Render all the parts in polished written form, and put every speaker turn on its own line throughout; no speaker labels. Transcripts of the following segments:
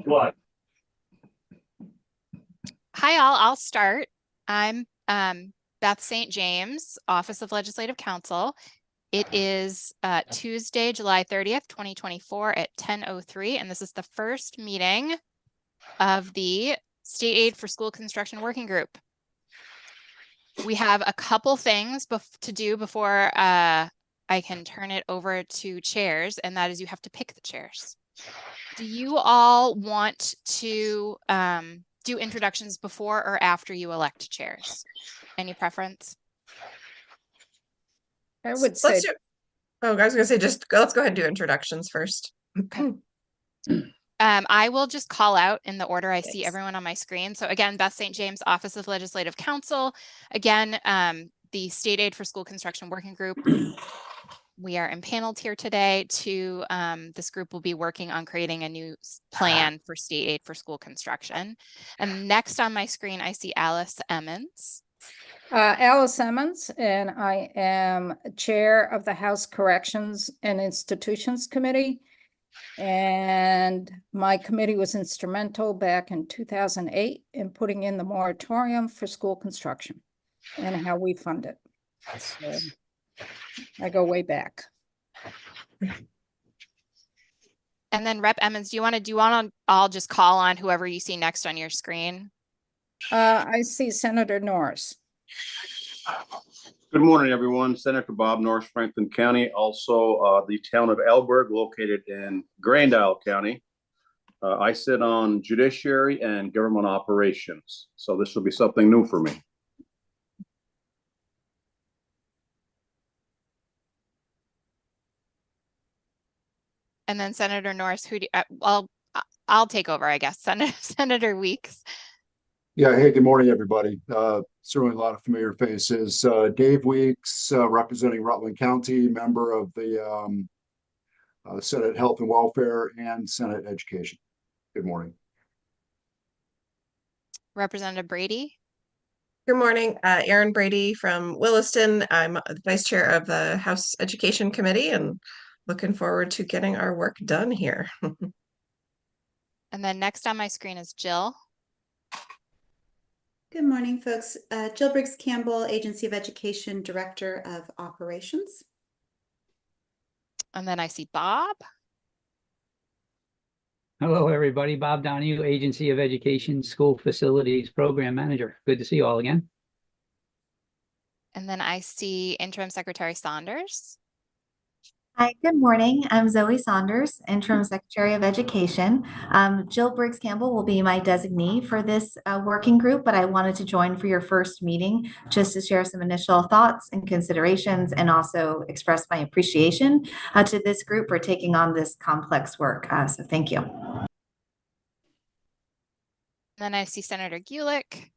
What?
Hi, all. I'll start. I'm Beth St. James, Office of Legislative Counsel. It is Tuesday, July 30th, 2024 at 10:03, and this is the first meeting of the State Aid for School Construction Working Group. We have a couple things to do before I can turn it over to chairs, and that is you have to pick the chairs. Do you all want to do introductions before or after you elect chairs? Any preference?
I would say.
I was gonna say let's go ahead and do introductions first.
Okay. I will just call out in the order I see
Thanks.
everyone on my screen. So again, Beth St. James, Office of Legislative Counsel. Again, the State Aid for School Construction Working Group. We are empaneled here today this group will be working on creating a new plan for state aid for school construction. And next on my screen, I see Alice Emmons.
Alice Emmons, and I am chair of the House Corrections and Institutions Committee. And my committee was instrumental back in 2008 in putting in the moratorium for school construction and how we fund it. So I go way back.
And then Rep Emmons, do you want to I'll just call on whoever you see next on your screen?
I see Senator Norris.
Good morning, everyone. Senator Bob Norris, Franklin County. Also, the town of Elberg, located in Grand Isle County. I sit on Judiciary and Government Operations. So this will be something new for me.
And then Senator Norris, I'll take over, I guess. Senator Weeks.
Yeah, hey, good morning, everybody. Certainly a lot of familiar faces. Dave Weeks, representing Rutland County, member of the Senate Health and Welfare and Senate Education. Good morning.
Representative Brady.
Good morning, Erin Brady from Williston. I'm the vice chair of the House Education Committee and looking forward to getting our work done here.
And then next on my screen is Jill.
Good morning, folks. Jill Briggs Campbell, Agency of Education, Director of Operations.
And then I see Bob.
Hello, everybody. Bob Donahue, Agency of Education, School Facilities Program Manager. Good to see you all again.
And then I see Interim Secretary Saunders.
Hi, good morning. I'm Zoe Saunders, Interim Secretary of Education. Jill Briggs Campbell will be my designee for this working group, but I wanted to join for your first meeting just to share some initial thoughts and considerations and also express my appreciation to this group for taking on this complex work. So thank you.
And then I see Senator Gulick.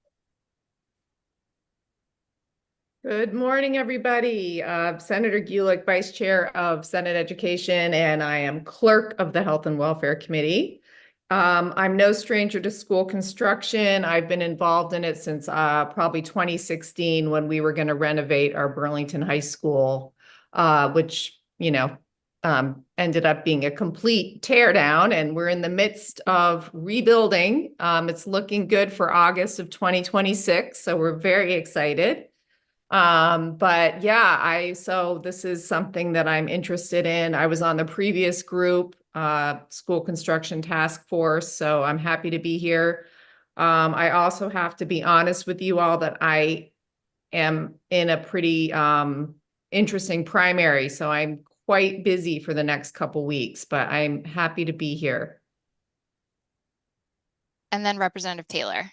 Good morning, everybody. Senator Gulick, Vice Chair of Senate Education, and I am Clerk of the Health and Welfare Committee. I'm no stranger to school construction. I've been involved in it since probably 2016 when we were going to renovate our Burlington High School, which, ended up being a complete tear down, and we're in the midst of rebuilding. It's looking good for August of 2026, so we're very excited. But yeah, so this is something that I'm interested in. I was on the previous group, School Construction Task Force, so I'm happy to be here. I also have to be honest with you all that I am in a pretty interesting primary, so I'm quite busy for the next couple weeks, but I'm happy to be here.
And then Representative Taylor.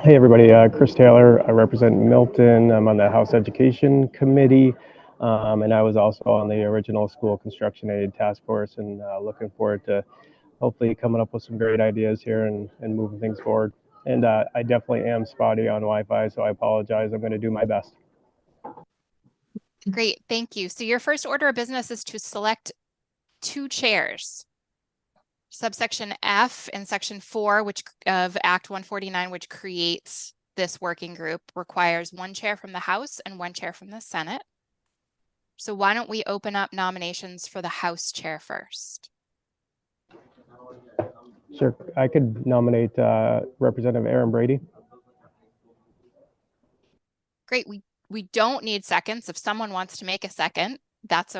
Hey everybody, Chris Taylor. I represent Milton. I'm on the House Education Committee, and I was also on the original School Construction Aid Task Force, and looking forward to hopefully coming up with some great ideas here and moving things forward. And I definitely am spotty on Wi-Fi, so I apologize. I'm going to do my best.
Great, thank you. So your first order of business is to select 2 chairs. Subsection F in Section 4 of Act 149, which creates this working group, requires 1 chair from the House and 1 chair from the Senate. So why don't we open up nominations for the House chair first?
Sure. I could nominate Representative Aaron Brady.
Great. We don't need seconds. If someone wants to make a second, that's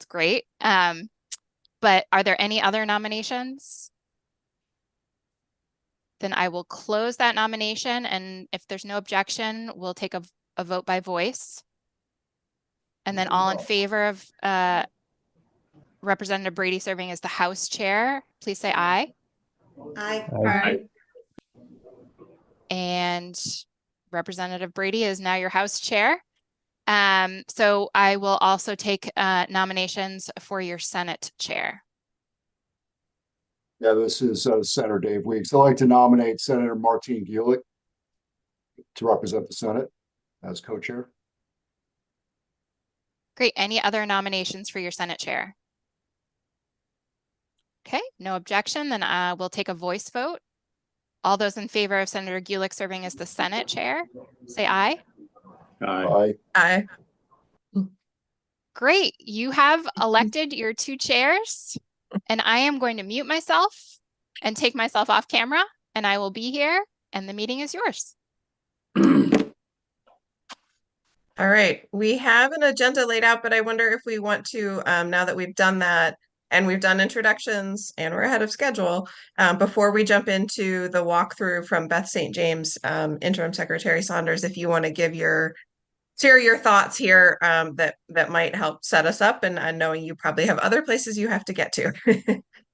great. But are there any other nominations? Then I will close that nomination, and if there's no objection, we'll take a vote by voice. And then all in favor of Representative Brady serving as the House Chair, please say aye.
Aye.
And Representative Brady is now your House Chair. So I will also take nominations for your Senate Chair.
Yeah, this is Senator Dave Weeks. I'd like to nominate Senator Martine Gulick to represent the Senate as co-chair.
Great. Any other nominations for your Senate Chair? Okay, no objection. Then we'll take a voice vote. All those in favor of Senator Gulick serving as the Senate Chair, say aye.
Aye.
Aye.
Great. You have elected your 2 chairs, and I am going to mute myself and take myself off camera, and I will be here, and the meeting is yours.
All right, we have an agenda laid out, but I wonder if we want to, now that we've done that and we've done introductions and we're ahead of schedule, before we jump into the walkthrough from Beth St. James, Interim Secretary Saunders, if you want to share your thoughts here that might help set us up, and knowing you probably have other places you have to get to.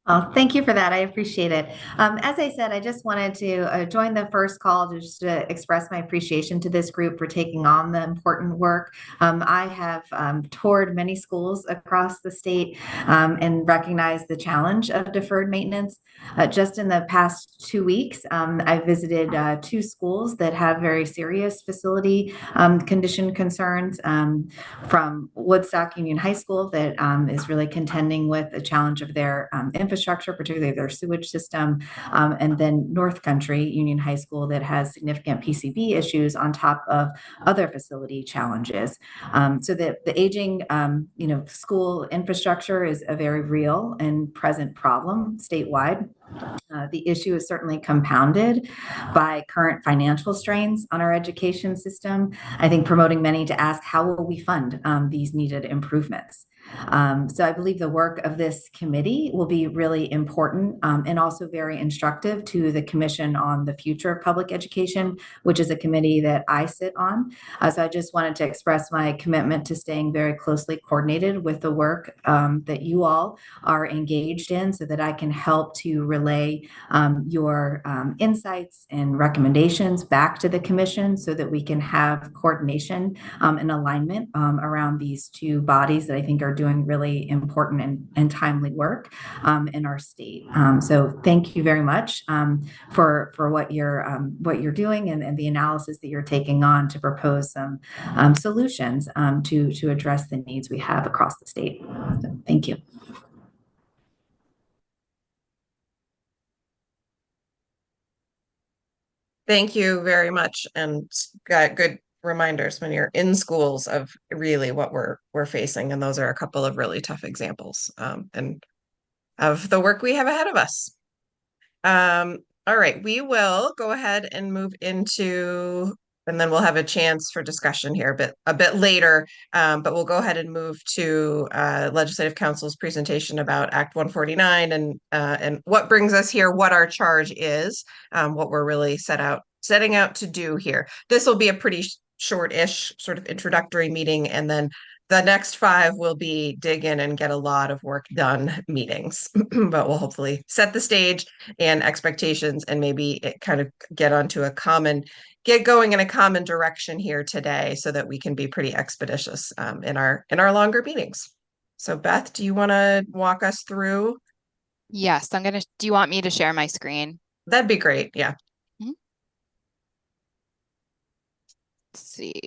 Oh, thank you for that. I appreciate it. As I said, I just wanted to join the first call to just express my appreciation to this group for taking on the important work. I have toured many schools across the state and recognized the challenge of deferred maintenance. Just in the past 2 weeks, I visited 2 schools that have very serious facility condition concerns, from Woodstock Union High School that is really contending with the challenge of their infrastructure, particularly their sewage system, and then North Country Union High School that has significant PCB issues on top of other facility challenges. So the aging, school infrastructure is a very real and present problem statewide. The issue is certainly compounded by current financial strains on our education system. I think promoting many to ask, how will we fund these needed improvements? So I believe the work of this committee will be really important and also very instructive to the Commission on the Future of Public Education, which is a committee that I sit on. So I just wanted to express my commitment to staying very closely coordinated with the work that you all are engaged in, so that I can help to relay your insights and recommendations back to the Commission, so that we can have coordination and alignment around these 2 bodies that I think are doing really important and timely work in our state. So thank you very much for what you're doing and the analysis that you're taking on to propose some solutions to address the needs we have across the state. So thank you.
Thank you very much, and got good reminders when you're in schools of really what we're facing, and those are a couple of really tough examples and of the work we have ahead of us. All right, we will go ahead and move into, and then we'll have a chance for discussion here a bit later, but we'll go ahead and move to Legislative Council's presentation about Act 149 and what brings us here, what our charge is, what we're really setting out to do here. This will be a pretty short-ish sort of introductory meeting, and then the next 5 will be dig in and get a lot of work done meetings, but we'll hopefully set the stage and expectations, and maybe it kind of get going in a common direction here today, so that we can be pretty expeditious in our longer meetings. So Beth, do you want to walk us through?
Yes, do you want me to share my screen?
That'd be great. Yeah.
Let's see.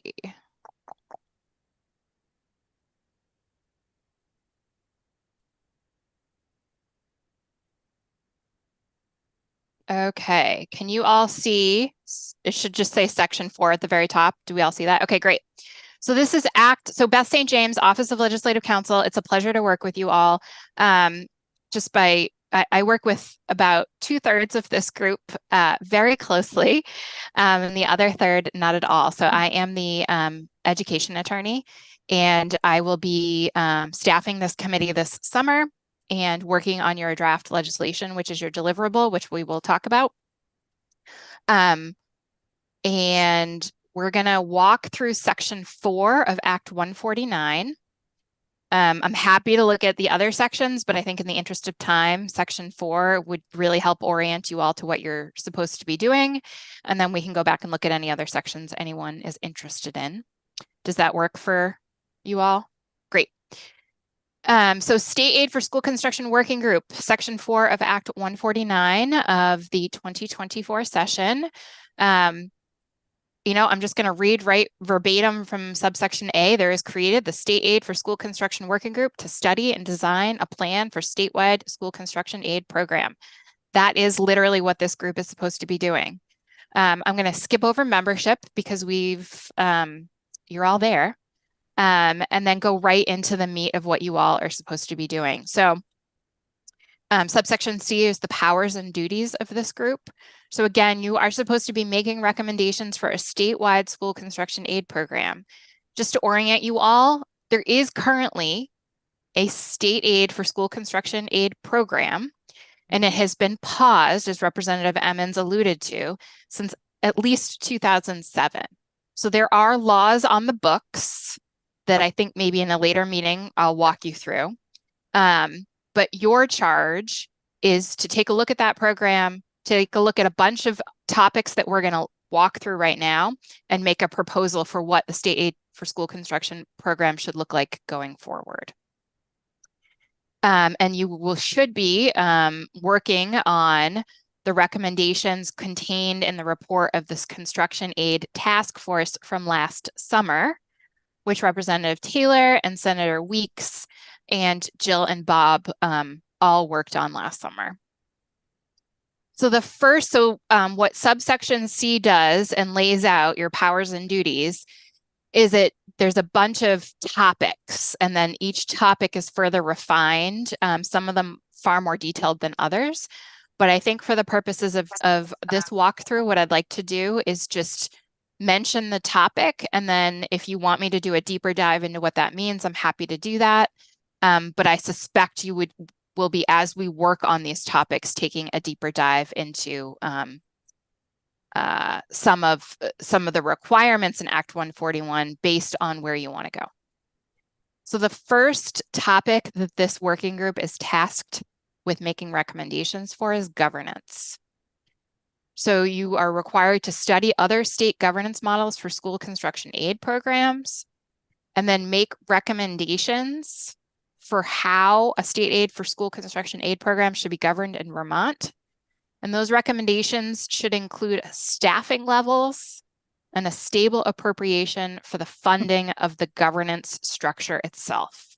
Okay, can you all see? It should just say section 4 at the very top. Do we all see that? Okay, great. So this is Beth St. James, Office of Legislative Counsel. It's a pleasure to work with you all. Just by I work with about 2/3 of this group very closely, and the other third not at all. So I am the education attorney, and I will be staffing this committee this summer and working on your draft legislation, which is your deliverable, which we will talk about. And we're going to walk through Section 4 of Act 149. I'm happy to look at the other sections, but I think in the interest of time, Section 4 would really help orient you all to what you're supposed to be doing. And then we can go back and look at any other sections anyone is interested in. Does that work for you all? Great. So State Aid for School Construction Working Group, Section 4 of Act 149 of the 2024 session. I'm just going to read right verbatim from subsection A. There is created the State Aid for School Construction Working Group to study and design a plan for statewide school construction aid program. That is literally what this group is supposed to be doing. I'm going to skip over membership because you're all there, and then go right into the meat of what you all are supposed to be doing. So subsection C is the powers and duties of this group. So again, you are supposed to be making recommendations for a statewide school construction aid program. Just to orient you all, there is currently a state aid for school construction aid program, and it has been paused, as Representative Emmons alluded to, since at least 2007. So there are laws on the books that I think maybe in a later meeting I'll walk you through. But your charge is to take a look at that program, take a look at a bunch of topics that we're going to walk through right now, and make a proposal for what the State Aid for School Construction program should look like going forward. And you should be working on the recommendations contained in the report of this construction aid task force from last summer, which Representative Taylor and Senator Weeks and Jill and Bob all worked on last summer. So what subsection C does and lays out your powers and duties is there's a bunch of topics, and then each topic is further refined, some of them far more detailed than others. But I think for the purposes of this walkthrough, what I'd like to do is just mention the topic, and then if you want me to do a deeper dive into what that means, I'm happy to do that. But I suspect you will be, as we work on these topics, taking a deeper dive into some of the requirements in Act 141 based on where you want to go. So the first topic that this working group is tasked with making recommendations for is governance. So you are required to study other state governance models for school construction aid programs, and then make recommendations for how a state aid for school construction aid program should be governed in Vermont. And those recommendations should include staffing levels and a stable appropriation for the funding of the governance structure itself.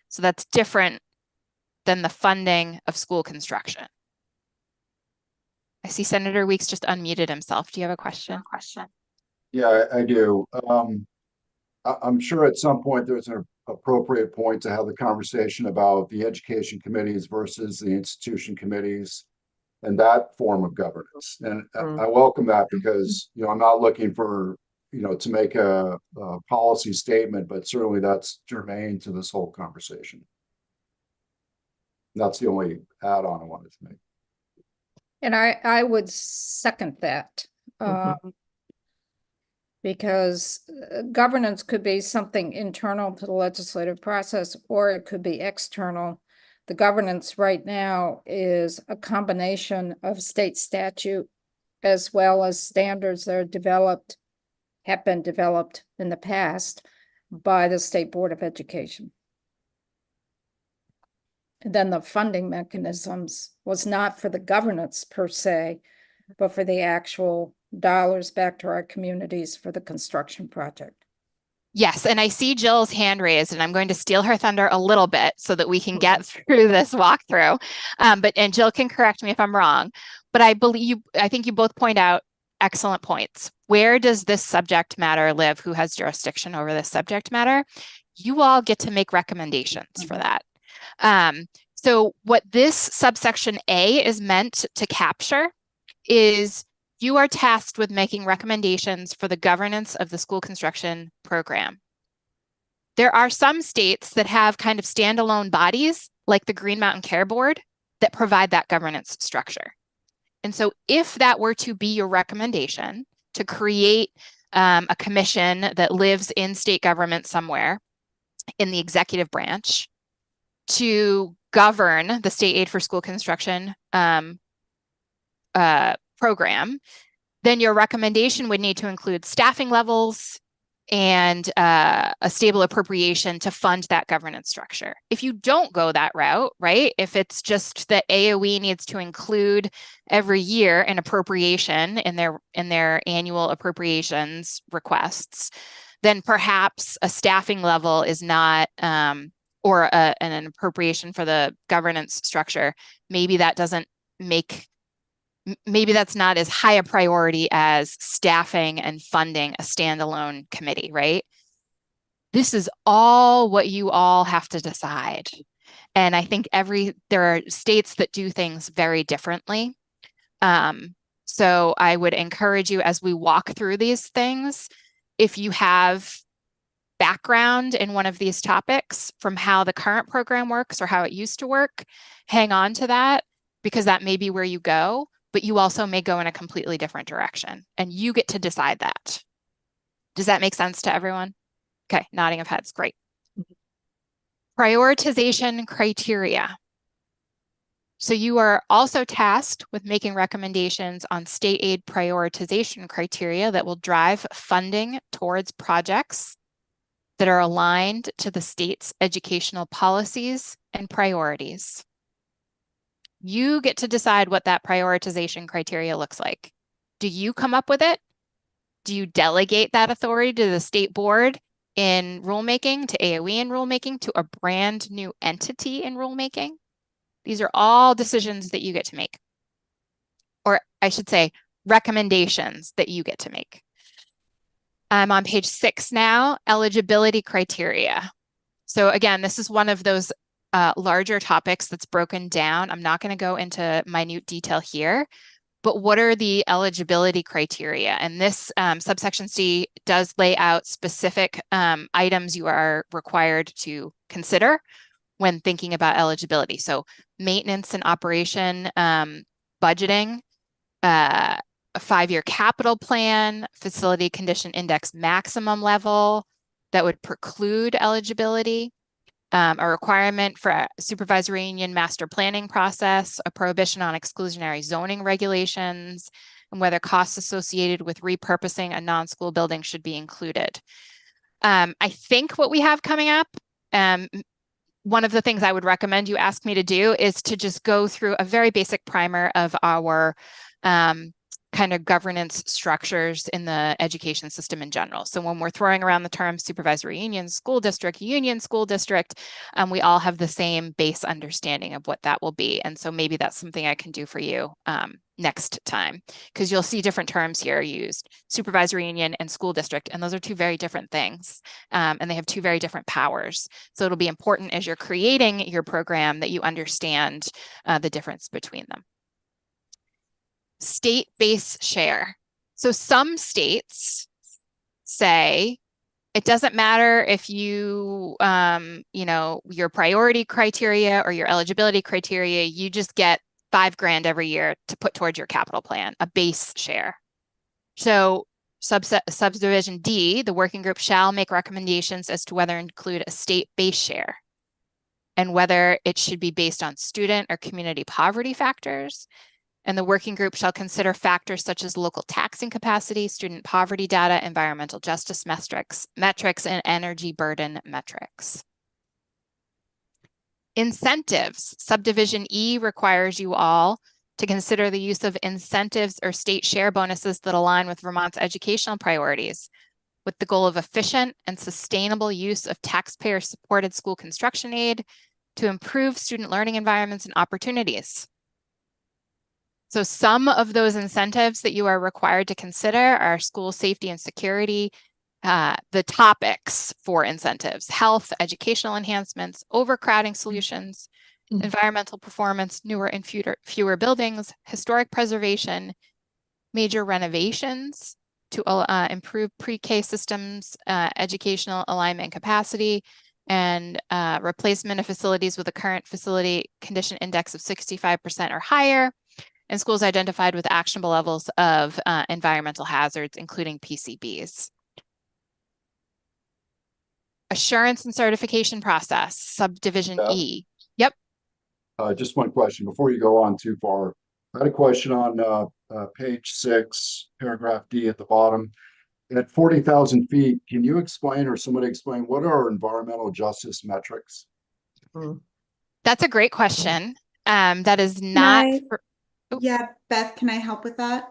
So that's different than the funding of school construction. I see Senator Weeks just unmuted himself. Do you have a question?
Yeah, I do. I'm sure at some point there's an appropriate point to have the conversation about the education committees versus the institution committees and that form of governance. And I welcome that because, I'm not looking for, to make a policy statement, but certainly that's germane to this whole conversation. That's the only add-on I wanted to make.
And I would second that. Because governance could be something internal to the legislative process, or it could be external. The governance right now is a combination of state statute as well as standards that have been developed in the past by the State Board of Education. And then the funding mechanisms was not for the governance per se, but for the actual dollars back to our communities for the construction project.
Yes, and I see Jill's hand raised, and I'm going to steal her thunder a little bit so that we can get through this walkthrough. And Jill can correct me if I'm wrong, but I think you both point out excellent points. Where does this subject matter live? Who has jurisdiction over this subject matter? You all get to make recommendations for that. So what this subsection A is meant to capture is you are tasked with making recommendations for the governance of the school construction program. There are some states that have kind of standalone bodies, like the Green Mountain Care Board, that provide that governance structure. And so if that were to be your recommendation to create a commission that lives in state government somewhere in the executive branch to govern the state aid for school construction program, then your recommendation would need to include staffing levels and a stable appropriation to fund that governance structure. If you don't go that route, right? If it's just that AOE needs to include every year an appropriation in their annual appropriations requests, then perhaps a staffing level is not, or an appropriation for the governance structure, maybe that doesn't make, maybe that's not as high a priority as staffing and funding a standalone committee, right? This is all what you all have to decide. And I think there are states that do things very differently. So I would encourage you as we walk through these things, if you have background in one of these topics from how the current program works or how it used to work, hang on to that, because that may be where you go, but you also may go in a completely different direction and you get to decide that. Does that make sense to everyone? Okay, nodding of heads, great. Prioritization criteria. So you are also tasked with making recommendations on state aid prioritization criteria that will drive funding towards projects that are aligned to the state's educational policies and priorities. You get to decide what that prioritization criteria looks like. Do you come up with it? Do you delegate that authority to the state board in rulemaking, to AOE in rulemaking, to a brand new entity in rulemaking? These are all decisions that you get to make. Or I should say, recommendations that you get to make. I'm on page 6 now, eligibility criteria. So again, this is one of those larger topics that's broken down. I'm not going to go into minute detail here, but what are the eligibility criteria? And this subsection C does lay out specific items you are required to consider when thinking about eligibility. So maintenance and operation, budgeting, a 5-year capital plan, facility condition index maximum level that would preclude eligibility, a requirement for a supervisory union master planning process, a prohibition on exclusionary zoning regulations, and whether costs associated with repurposing a non-school building should be included. I think what we have coming up, one of the things I would recommend you ask me to do is to just go through a very basic primer of our kind of governance structures in the education system in general. So when we're throwing around the term supervisory union school district, we all have the same base understanding of what that will be. And so maybe that's something I can do for you next time, because you'll see different terms here used, supervisory union and school district, and those are two very different things, and they have two very different powers. So it'll be important as you're creating your program that you understand the difference between them. State base share. So some states say it doesn't matter if you, your priority criteria or your eligibility criteria, you just get $5,000 every year to put towards your capital plan, a base share. So subdivision D, the working group shall make recommendations as to whether to include a state base share and whether it should be based on student or community poverty factors. And the working group shall consider factors such as local taxing capacity, student poverty data, environmental justice metrics, and energy burden metrics. Incentives. Subdivision E requires you all to consider the use of incentives or state share bonuses that align with Vermont's educational priorities, with the goal of efficient and sustainable use of taxpayer-supported school construction aid to improve student learning environments and opportunities. So some of those incentives that you are required to consider are school safety and security, the topics for incentives, health, educational enhancements, overcrowding solutions, environmental performance, newer and fewer buildings, historic preservation, major renovations to improve pre-K systems, educational alignment and capacity, and replacement of facilities with a current facility condition index of 65% or higher, and schools identified with actionable levels of environmental hazards, including PCBs. Assurance and certification process, subdivision E. Yep.
Just one question before you go on too far. I had a question on page 6, paragraph D at the bottom. At 40,000 feet, can you explain or somebody explain what are environmental justice metrics?
That's a great question. That is not.
Yeah, Beth, can I help with that?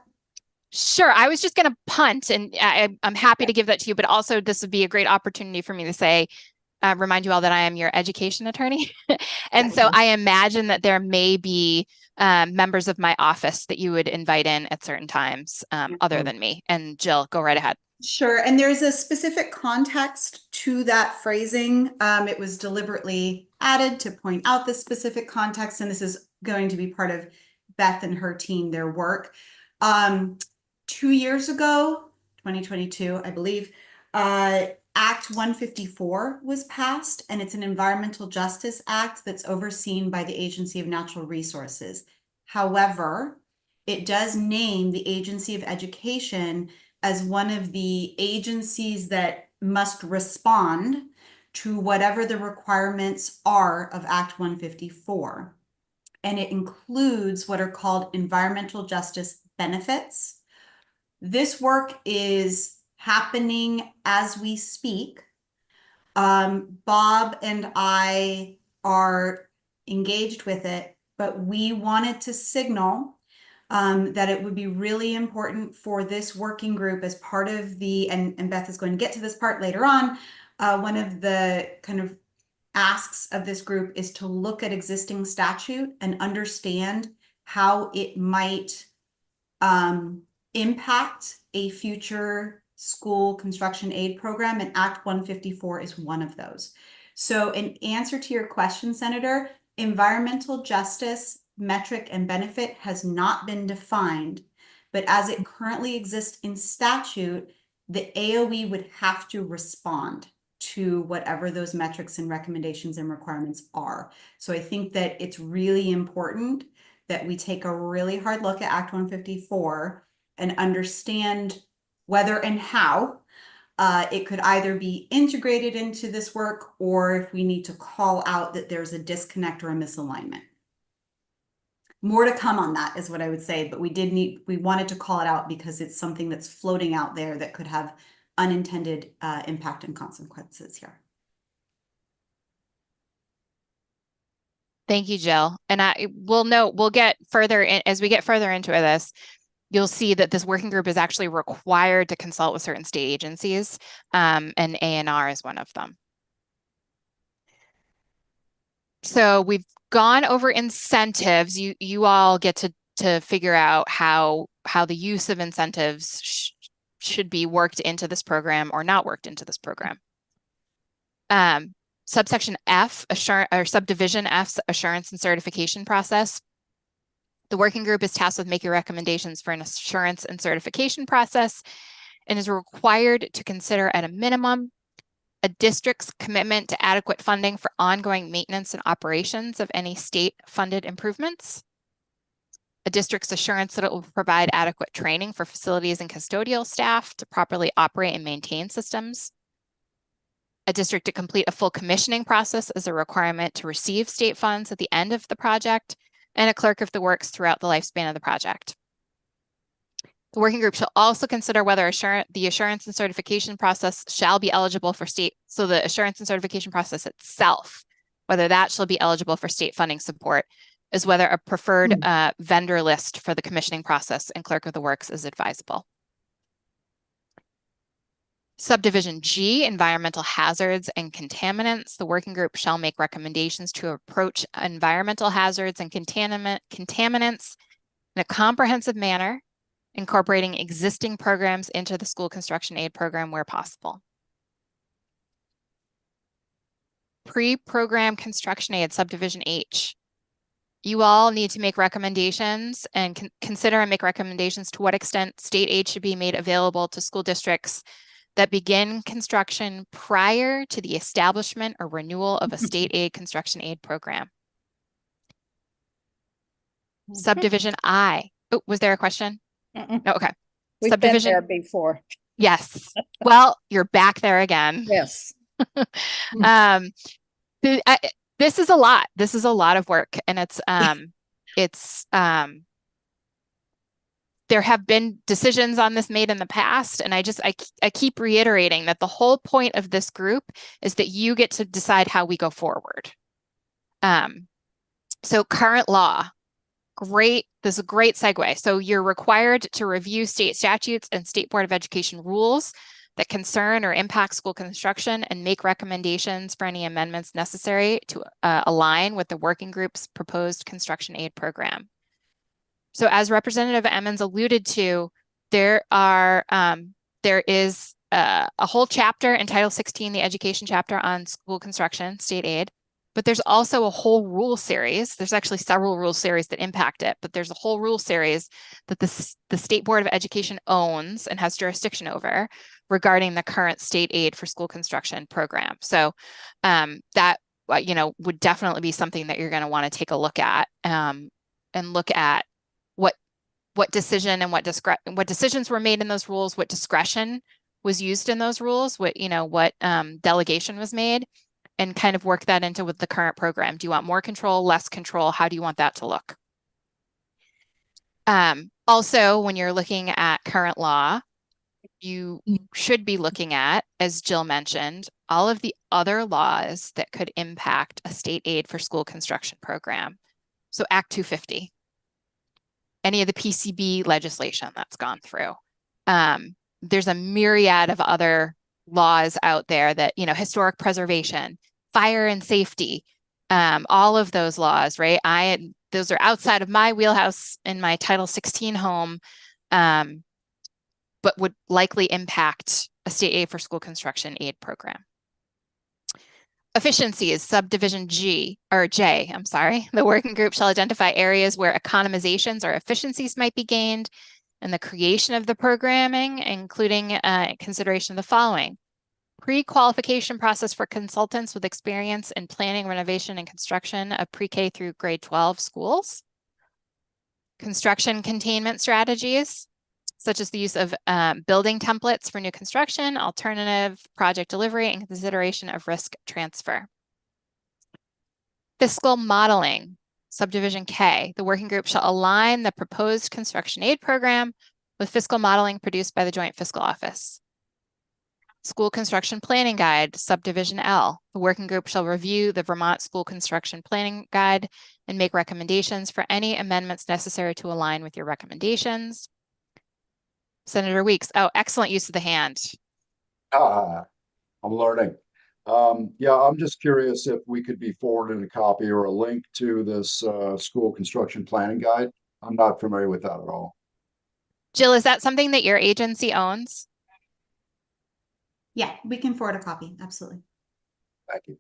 Sure. I was just going to punt, and I'm happy to give that to you, but also this would be a great opportunity for me to say, remind you all that I am your education attorney. And so I imagine that there may be members of my office that you would invite in at certain times other than me. And Jill, go right ahead.
Sure. And there's a specific context to that phrasing. It was deliberately added to point out the specific context, and this is going to be part of Beth and her team, their work. 2 years ago, 2022, I believe, Act 154 was passed, and it's an environmental justice act that's overseen by the Agency of Natural Resources. However, it does name the Agency of Education as one of the agencies that must respond to whatever the requirements are of Act 154. And it includes what are called environmental justice benefits. This work is happening as we speak. Bob and I are engaged with it, but we wanted to signal that it would be really important for this working group as part of the, and Beth is going to get to this part later on, one of the kind of asks of this group is to look at existing statute and understand how it might impact a future school construction aid program, and Act 154 is one of those. So in answer to your question, Senator, environmental justice metric and benefit has not been defined, but as it currently exists in statute, the AOE would have to respond to whatever those metrics and recommendations and requirements are. So I think that it's really important that we take a really hard look at Act 154 and understand whether and how it could either be integrated into this work, or if we need to call out that there's a disconnect or a misalignment. More to come on that is what I would say, but we wanted to call it out because it's something that's floating out there that could have unintended impact and consequences here.
Thank you, Jill. And we'll get further in, as we get further into this, you'll see that this working group is actually required to consult with certain state agencies, and ANR is one of them. So we've gone over incentives. You all get to figure out how the use of incentives should be worked into this program or not worked into this program. Subsection F, subdivision F's assurance and certification process. The working group is tasked with making recommendations for an assurance and certification process and is required to consider at a minimum a district's commitment to adequate funding for ongoing maintenance and operations of any state-funded improvements, a district's assurance that it will provide adequate training for facilities and custodial staff to properly operate and maintain systems, a district to complete a full commissioning process as a requirement to receive state funds at the end of the project, and a clerk of the works throughout the lifespan of the project. The working group shall also consider whether the assurance and certification process shall be eligible for state, so the assurance and certification process itself, whether that shall be eligible for state funding support, is whether a preferred vendor list for the commissioning process and clerk of the works is advisable. Subdivision G, environmental hazards and contaminants. The working group shall make recommendations to approach environmental hazards and contaminants in a comprehensive manner, incorporating existing programs into the school construction aid program where possible. Pre-program construction aid, subdivision H. you all need to make recommendations and consider and make recommendations to what extent state aid should be made available to school districts that begin construction prior to the establishment or renewal of a state aid construction aid program. Subdivision I. Oh, was there a question?
Mm-mm.
No, okay.
We've been there
Subdivision.
before.
Yes. Well, you're back there again.
Yes.
This is a lot. This is a lot of work, and there have been decisions on this made in the past, and I keep reiterating that the whole point of this group is that you get to decide how we go forward. So current law, great. This is a great segue. So you're required to review state statutes and State Board of Education rules that concern or impact school construction and make recommendations for any amendments necessary to align with the working group's proposed construction aid program. So as Representative Emmons alluded to, there is a whole chapter in Title 16, the education chapter on school construction, state aid, but there's also a whole rule series. There's actually several rule series that impact it, but there's a whole rule series that the State Board of Education owns and has jurisdiction over regarding the current state aid for school construction program. So that, would definitely be something that you're going to want to take a look at and look at what decision and what decisions were made in those rules, what discretion was used in those rules, what delegation was made, and kind of work that into with the current program. Do you want more control, less control? How do you want that to look? Also, when you're looking at current law, you should be looking at, as Jill mentioned, all of the other laws that could impact a state aid for school construction program. So Act 250, any of the PCB legislation that's gone through. There's a myriad of other laws out there that, historic preservation, fire and safety, all of those laws, right? Those are outside of my wheelhouse in my Title 16 home, but would likely impact a state aid for school construction aid program. Efficiency is subdivision J. The working group shall identify areas where economizations or efficiencies might be gained in the creation of the programming, including consideration of the following: pre-qualification process for consultants with experience in planning, renovation, and construction of pre-K through grade 12 schools, construction containment strategies, such as the use of building templates for new construction, alternative project delivery, and consideration of risk transfer. Fiscal modeling, subdivision K, the working group shall align the proposed construction aid program with fiscal modeling produced by the Joint Fiscal Office. School construction planning guide, subdivision L, the working group shall review the Vermont School Construction Planning Guide and make recommendations for any amendments necessary to align with your recommendations. Senator Weeks, excellent use of the hand.
I'm learning. Yeah, I'm just curious if we could be forwarded a copy or a link to this school construction planning guide. I'm not familiar with that at all.
Jill, is that something that your agency owns?
Yeah, we can forward a copy. Absolutely.
Thank you.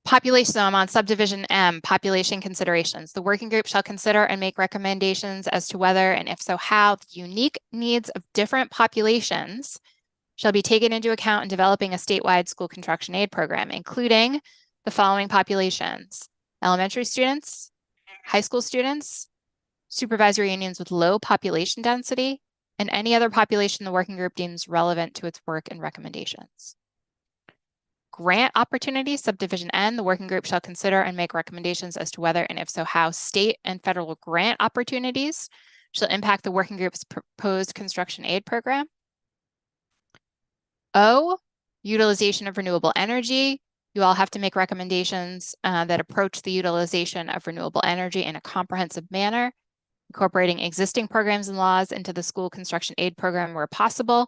Population, so I'm on subdivision M, population considerations. The working group shall consider and make recommendations as to whether, and if so, how the unique needs of different populations shall be taken into account in developing a statewide school construction aid program, including the following populations: elementary students, high school students, supervisory unions with low population density, and any other population the working group deems relevant to its work and recommendations. Grant opportunities, subdivision N, the working group shall consider and make recommendations as to whether, and if so, how state and federal grant opportunities shall impact the working group's proposed construction aid program. O, utilization of renewable energy. You all have to make recommendations that approach the utilization of renewable energy in a comprehensive manner, incorporating existing programs and laws into the school construction aid program where possible.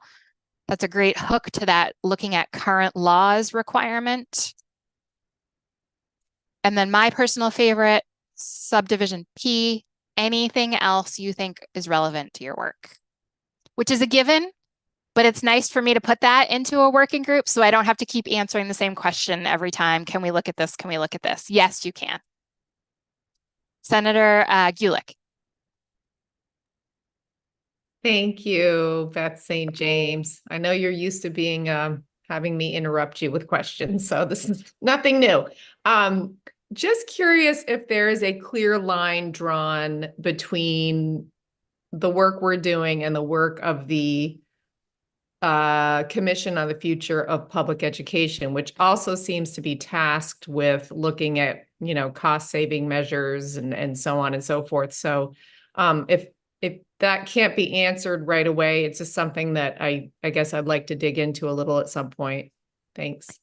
That's a great hook to that looking at current laws requirement. And then my personal favorite, subdivision P, anything else you think is relevant to your work, which is a given, but it's nice for me to put that into a working group so I don't have to keep answering the same question every time. Can we look at this? Can we look at this? Yes, you can. Senator Gulick.
Thank you, Beth St. James. I know you're used to being having me interrupt you with questions, so this is nothing new. Just curious if there is a clear line drawn between the work we're doing and the work of the Commission on the Future of Public Education, which also seems to be tasked with looking at, you know, cost saving measures and so on and so forth. So if that can't be answered right away, it's just something that I guess I'd like to dig into a little at some point. Thanks.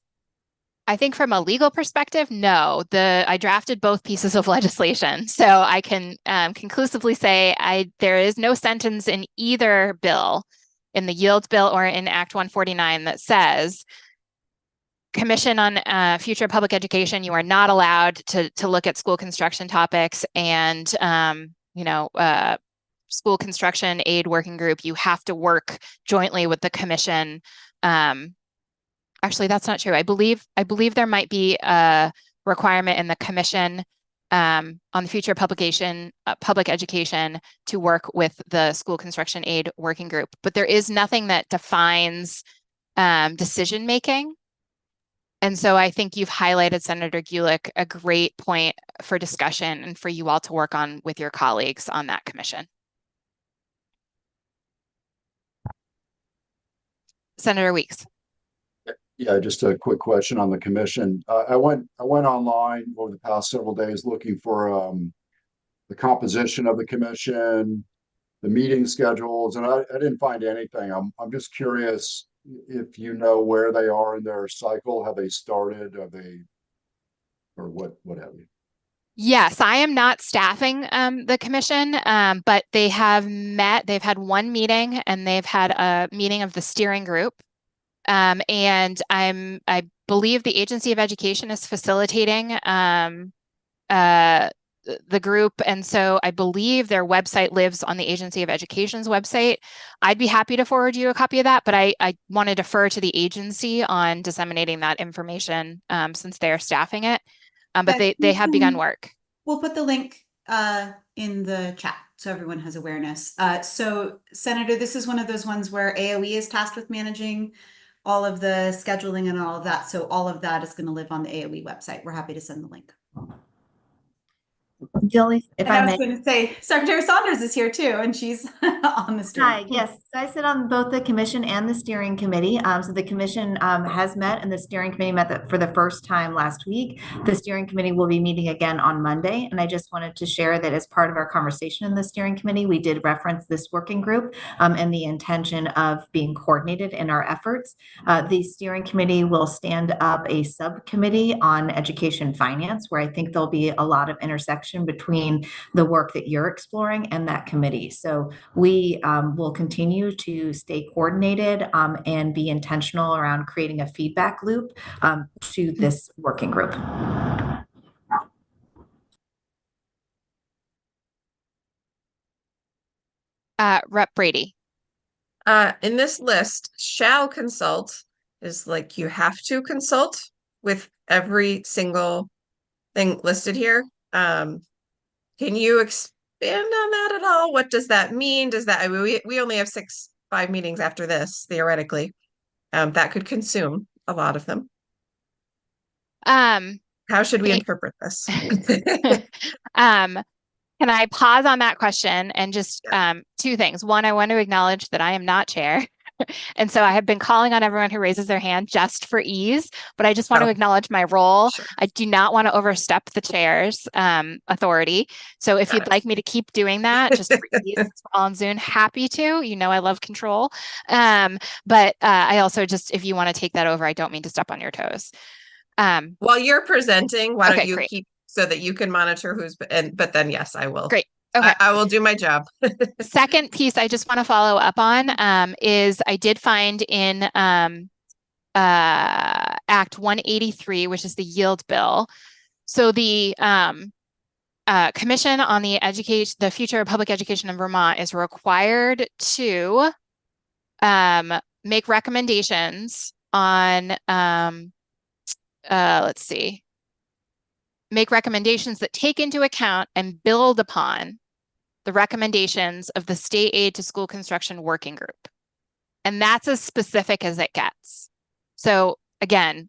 I think from a legal perspective, no. I drafted both pieces of legislation, so I can conclusively say there is no sentence in either bill, in the Yield Bill or in Act 149, that says Commission on Future Public Education, you are not allowed to look at school construction topics and school construction aid working group. You have to work jointly with the commission. Actually, that's not true. I believe there might be a requirement in the commission on the future public education to work with the school construction aid working group, but there is nothing that defines decision making. And so I think you've highlighted, Senator Gulick, a great point for discussion and for you all to work on with your colleagues on that commission. Senator Weeks.
Yeah, just a quick question on the commission. I went online over the past several days looking for the composition of the commission, the meeting schedules, and I didn't find anything. I'm just curious if you know where they are in their cycle. Have they started? Are they, or what have you?
Yes, I am not staffing the commission, but they have met. They've had one meeting, and they've had a meeting of the steering group. And I believe the Agency of Education is facilitating the group. And so I believe their website lives on the Agency of Education's website. I'd be happy to forward you a copy of that, but I want to defer to the agency on disseminating that information since they are staffing it. But they have begun work.
We'll put the link in the chat so everyone has awareness. So Senator, this is one of those ones where AOE is tasked with managing all of the scheduling and all of that. So all of that is going to live on the AOE website. We're happy to send the link.
Julie, if I may.
I was going to say, Secretary Saunders is here too, and she's on the steering.
Hi, yes. So I sit on both the commission and the steering committee. So the commission has met, and the steering committee met for the first time last week. The steering committee will be meeting again on Monday. And I just wanted to share that as part of our conversation in the steering committee, we did reference this working group and the intention of being coordinated in our efforts. The steering committee will stand up a subcommittee on education finance, where I think there'll be a lot of intersection between the work that you're exploring and that committee. So we will continue to stay coordinated and be intentional around creating a feedback loop to this working group.
Rep. Brady.
In this list, shall consult is like you have to consult with every single thing listed here. Can you expand on that at all? What does that mean? Does that, I mean, we only have 5 meetings after this, theoretically. That could consume a lot of them. How should we interpret this?
Can I pause on that question and just 2 things. One, I want to acknowledge that I am not chair. And so I have been calling on everyone who raises their hand just for ease, but I just want to acknowledge my role. Sure. I do not want to overstep the chair's authority. So if you'd like me to keep doing that, just for ease, for all on Zoom, happy to. You know I love control. But I also just, if you want to take that over, I don't mean to step on your toes.
While you're presenting, why don't you
great.
keep so that you can monitor who's, but then yes, I will.
Great. Okay.
I will do my job.
Second piece I just want to follow up on is I did find in Act 183, which is the Yield Bill. So the Commission on the Future of Public Education in Vermont is required to make recommendations on, let's see, make recommendations that take into account and build upon the recommendations of the State Aid to School Construction Working Group. And that's as specific as it gets. So again,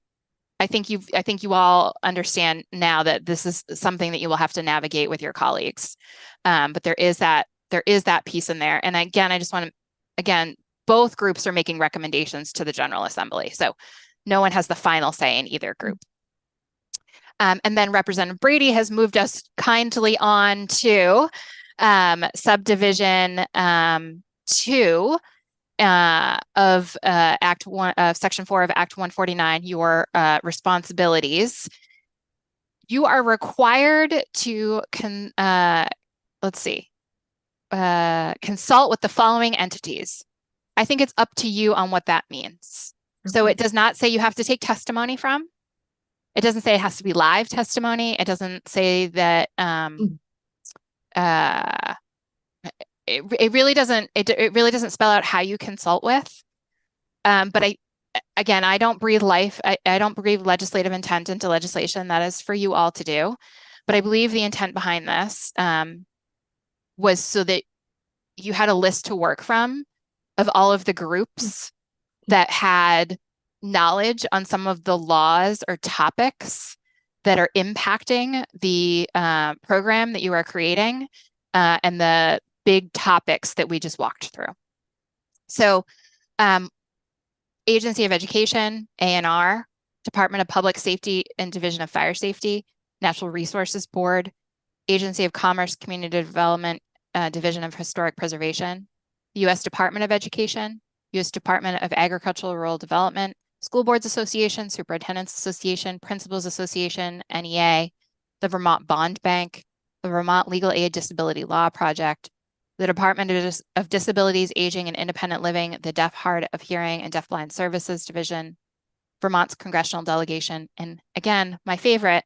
I think you all understand now that this is something that you will have to navigate with your colleagues. But there is that piece in there. And again, I just want to, again, both groups are making recommendations to the General Assembly. So no one has the final say in either group. And then Representative Brady has moved us kindly on to subdivision 2 of Act 1 of Section 4 of Act 149, your responsibilities. You are required to consult with the following entities. I think it's up to you on what that means. So it does not say you have to take testimony from. It doesn't say it has to be live testimony. It doesn't say that it really doesn't spell out how you consult with. But I don't breathe life. I don't breathe legislative intent into legislation. That is for you all to do. But I believe the intent behind this was so that you had a list to work from of all of the groups that had knowledge on some of the laws or topics that are impacting the program that you are creating and the big topics that we just walked through. So Agency of Education, ANR, Department of Public Safety and Division of Fire Safety, Natural Resources Board, Agency of Commerce, Community Development, Division of Historic Preservation, U.S. Department of Education, U.S. Department of Agricultural Rural Development, School Boards Association, Superintendents Association, Principals Association, NEA, the Vermont Bond Bank, the Vermont Legal Aid Disability Law Project, the Department of Disabilities, Aging, and Independent Living, the Deaf, Hard of Hearing, and Deafblind Services Division, Vermont's Congressional Delegation, and again, my favorite,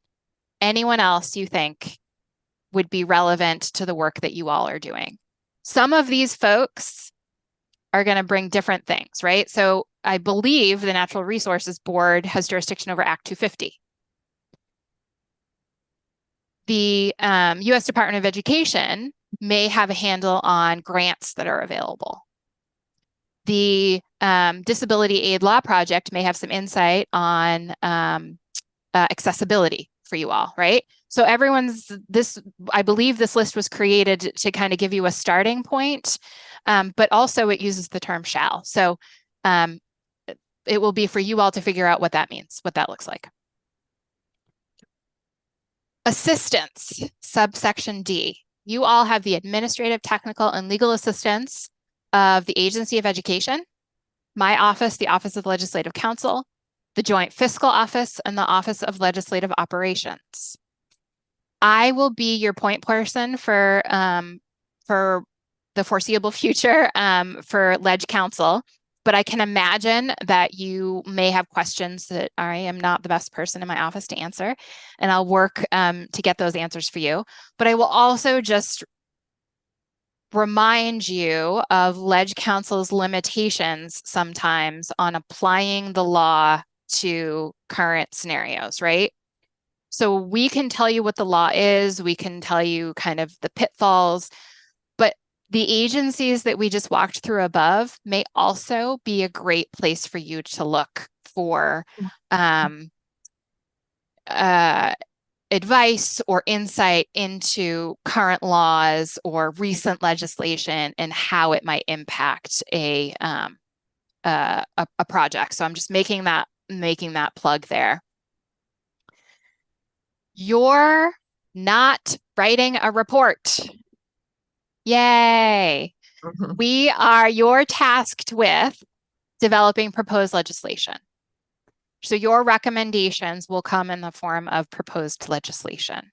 anyone else you think would be relevant to the work that you all are doing. Some of these folks are going to bring different things, right? So I believe the Natural Resources Board has jurisdiction over Act 250. The U.S. Department of Education may have a handle on grants that are available. The Disability Aid Law Project may have some insight on accessibility for you all, right? So I believe this list was created to kind of give you a starting point, but also it uses the term shall. So it will be for you all to figure out what that means, what that looks like. Assistance, subsection D. You all have the administrative, technical, and legal assistance of the Agency of Education, my office, the Office of Legislative Counsel, the Joint Fiscal Office, and the Office of Legislative Operations. I will be your point person for the foreseeable future for Leg Counsel, but I can imagine that you may have questions that I am not the best person in my office to answer, and I'll work to get those answers for you. But I will also just remind you of Leg Counsel's limitations sometimes on applying the law to current scenarios, right? So we can tell you what the law is, we can tell you kind of the pitfalls, but the agencies that we just walked through above may also be a great place for you to look for advice or insight into current laws or recent legislation and how it might impact a project. So I'm just making that plug there. You're not writing a report. Yay. You're tasked with developing proposed legislation. So your recommendations will come in the form of proposed legislation.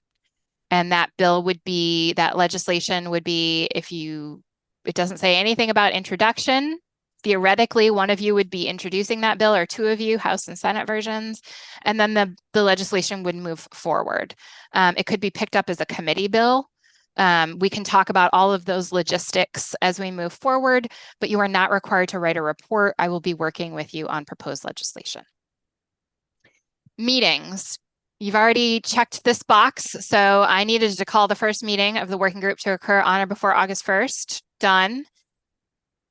And that legislation would be, it doesn't say anything about introduction. Theoretically, one of you would be introducing that bill, or two of you, House and Senate versions, and then the legislation would move forward. It could be picked up as a committee bill. We can talk about all of those logistics as we move forward, but you are not required to write a report. I will be working with you on proposed legislation. Meetings. You've already checked this box, so I needed to call the first meeting of the working group to occur on or before August 1st. Done.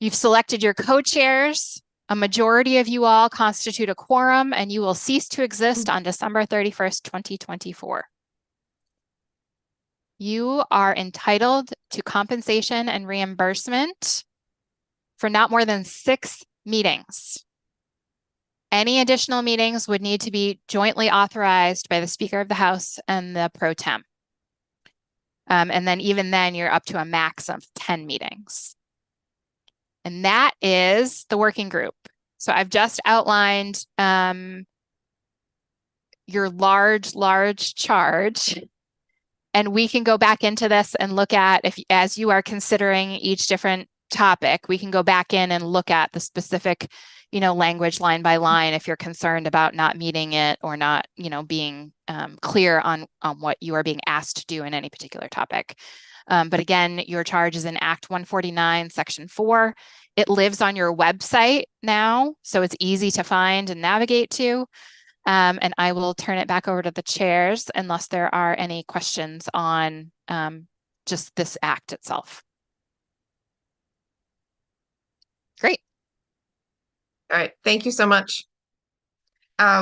You've selected your co-chairs. A majority of you all constitute a quorum, and you will cease to exist on December 31st, 2024. You are entitled to compensation and reimbursement for not more than 6 meetings. Any additional meetings would need to be jointly authorized by the Speaker of the House and the pro tem. And then even then, you're up to a max of 10 meetings. And that is the working group. So I've just outlined your large charge. And we can go back into this and look at, as you are considering each different topic, we can go back in and look at the specific, language line by line if you're concerned about not meeting it or not, being clear on what you are being asked to do in any particular topic. But again, your charge is in Act 149, Section 4. It lives on your website now, so it's easy to find and navigate to. And I will turn it back over to the chairs unless there are any questions on just this act itself. Great.
All right, thank you so much.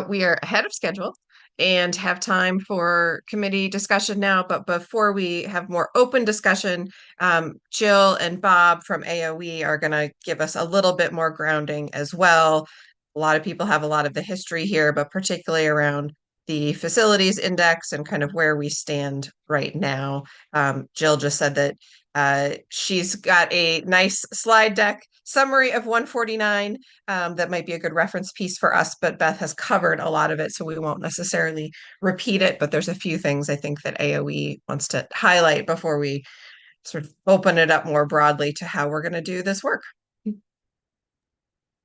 We are ahead of schedule and have time for committee discussion now, but before we have more open discussion, Jill and Bob from AOE are going to give us a little bit more grounding as well. A lot of people have a lot of the history here, but particularly around the facilities index and kind of where we stand right now. Jill just said that she's got a nice slide deck summary of 149 that might be a good reference piece for us, but Beth has covered a lot of it, so we won't necessarily repeat it, but there's a few things I think that AOE wants to highlight before we sort of open it up more broadly to how we're going to do this work.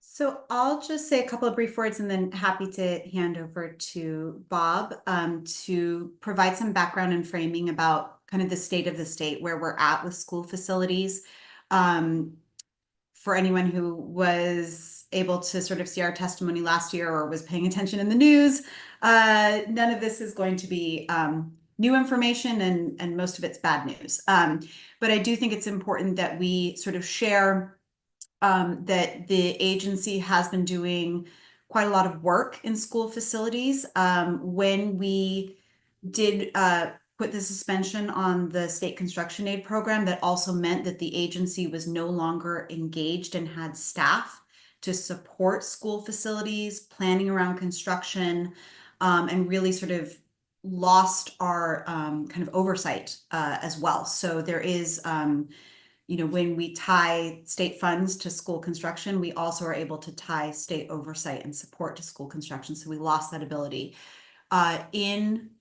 So I'll just say a couple of brief words and then happy to hand over to Bob to provide some background and framing about kind of the state of the state, where we're at with school facilities. For anyone who was able to sort of see our testimony last year or was paying attention in the news, none of this is going to be new information, and most of it's bad news. But I do think it's important that we sort of share that the agency has been doing quite a lot of work in school facilities. When we did put the suspension on the state construction aid program, that also meant that the agency was no longer engaged and had staff to support school facilities, planning around construction, and really sort of lost our kind of oversight as well. So there is when we tie state funds to school construction, we also are able to tie state oversight and support to school construction. So we lost that ability.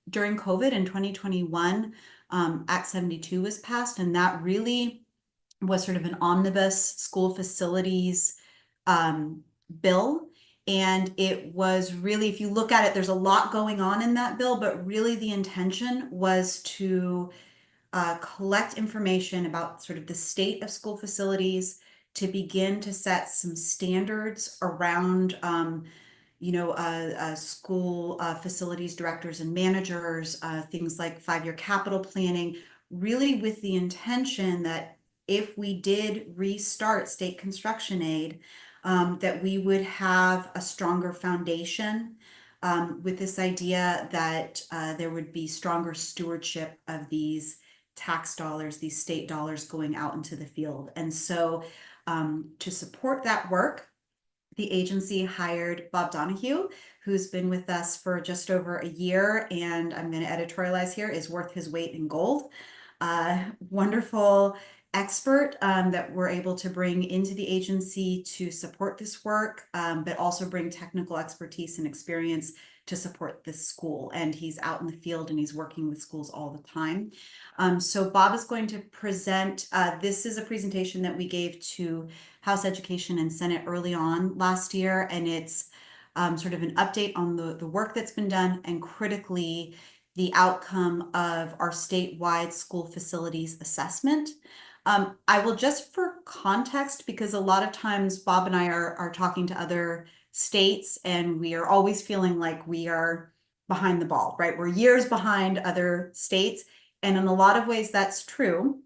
During COVID in 2021, Act 72 was passed, and that really was sort of an omnibus school facilities bill. And it was really, if you look at it, there's a lot going on in that bill, but really the intention was to collect information about sort of the state of school facilities, to begin to set some standards around school facilities directors and managers, things like 5-year capital planning, really with the intention that if we did restart state construction aid, that we would have a stronger foundation, with this idea that there would be stronger stewardship of these tax dollars, these state dollars going out into the field. And so to support that work, the agency hired Bob Donahue, who's been with us for just over a year, and I'm going to editorialize here, is worth his weight in gold. Wonderful expert that we're able to bring into the agency to support this work, but also bring technical expertise and experience to support this school. And he's out in the field and he's working with schools all the time. So Bob is going to present, this is a presentation that we gave to House Education and Senate early on last year, and it's sort of an update on the work that's been done, and critically, the outcome of our statewide school facilities assessment. I will, just for context, because a lot of times Bob and I are talking to other states and we are always feeling like we are behind the ball, right? We're years behind other states. And in a lot of ways, that's true.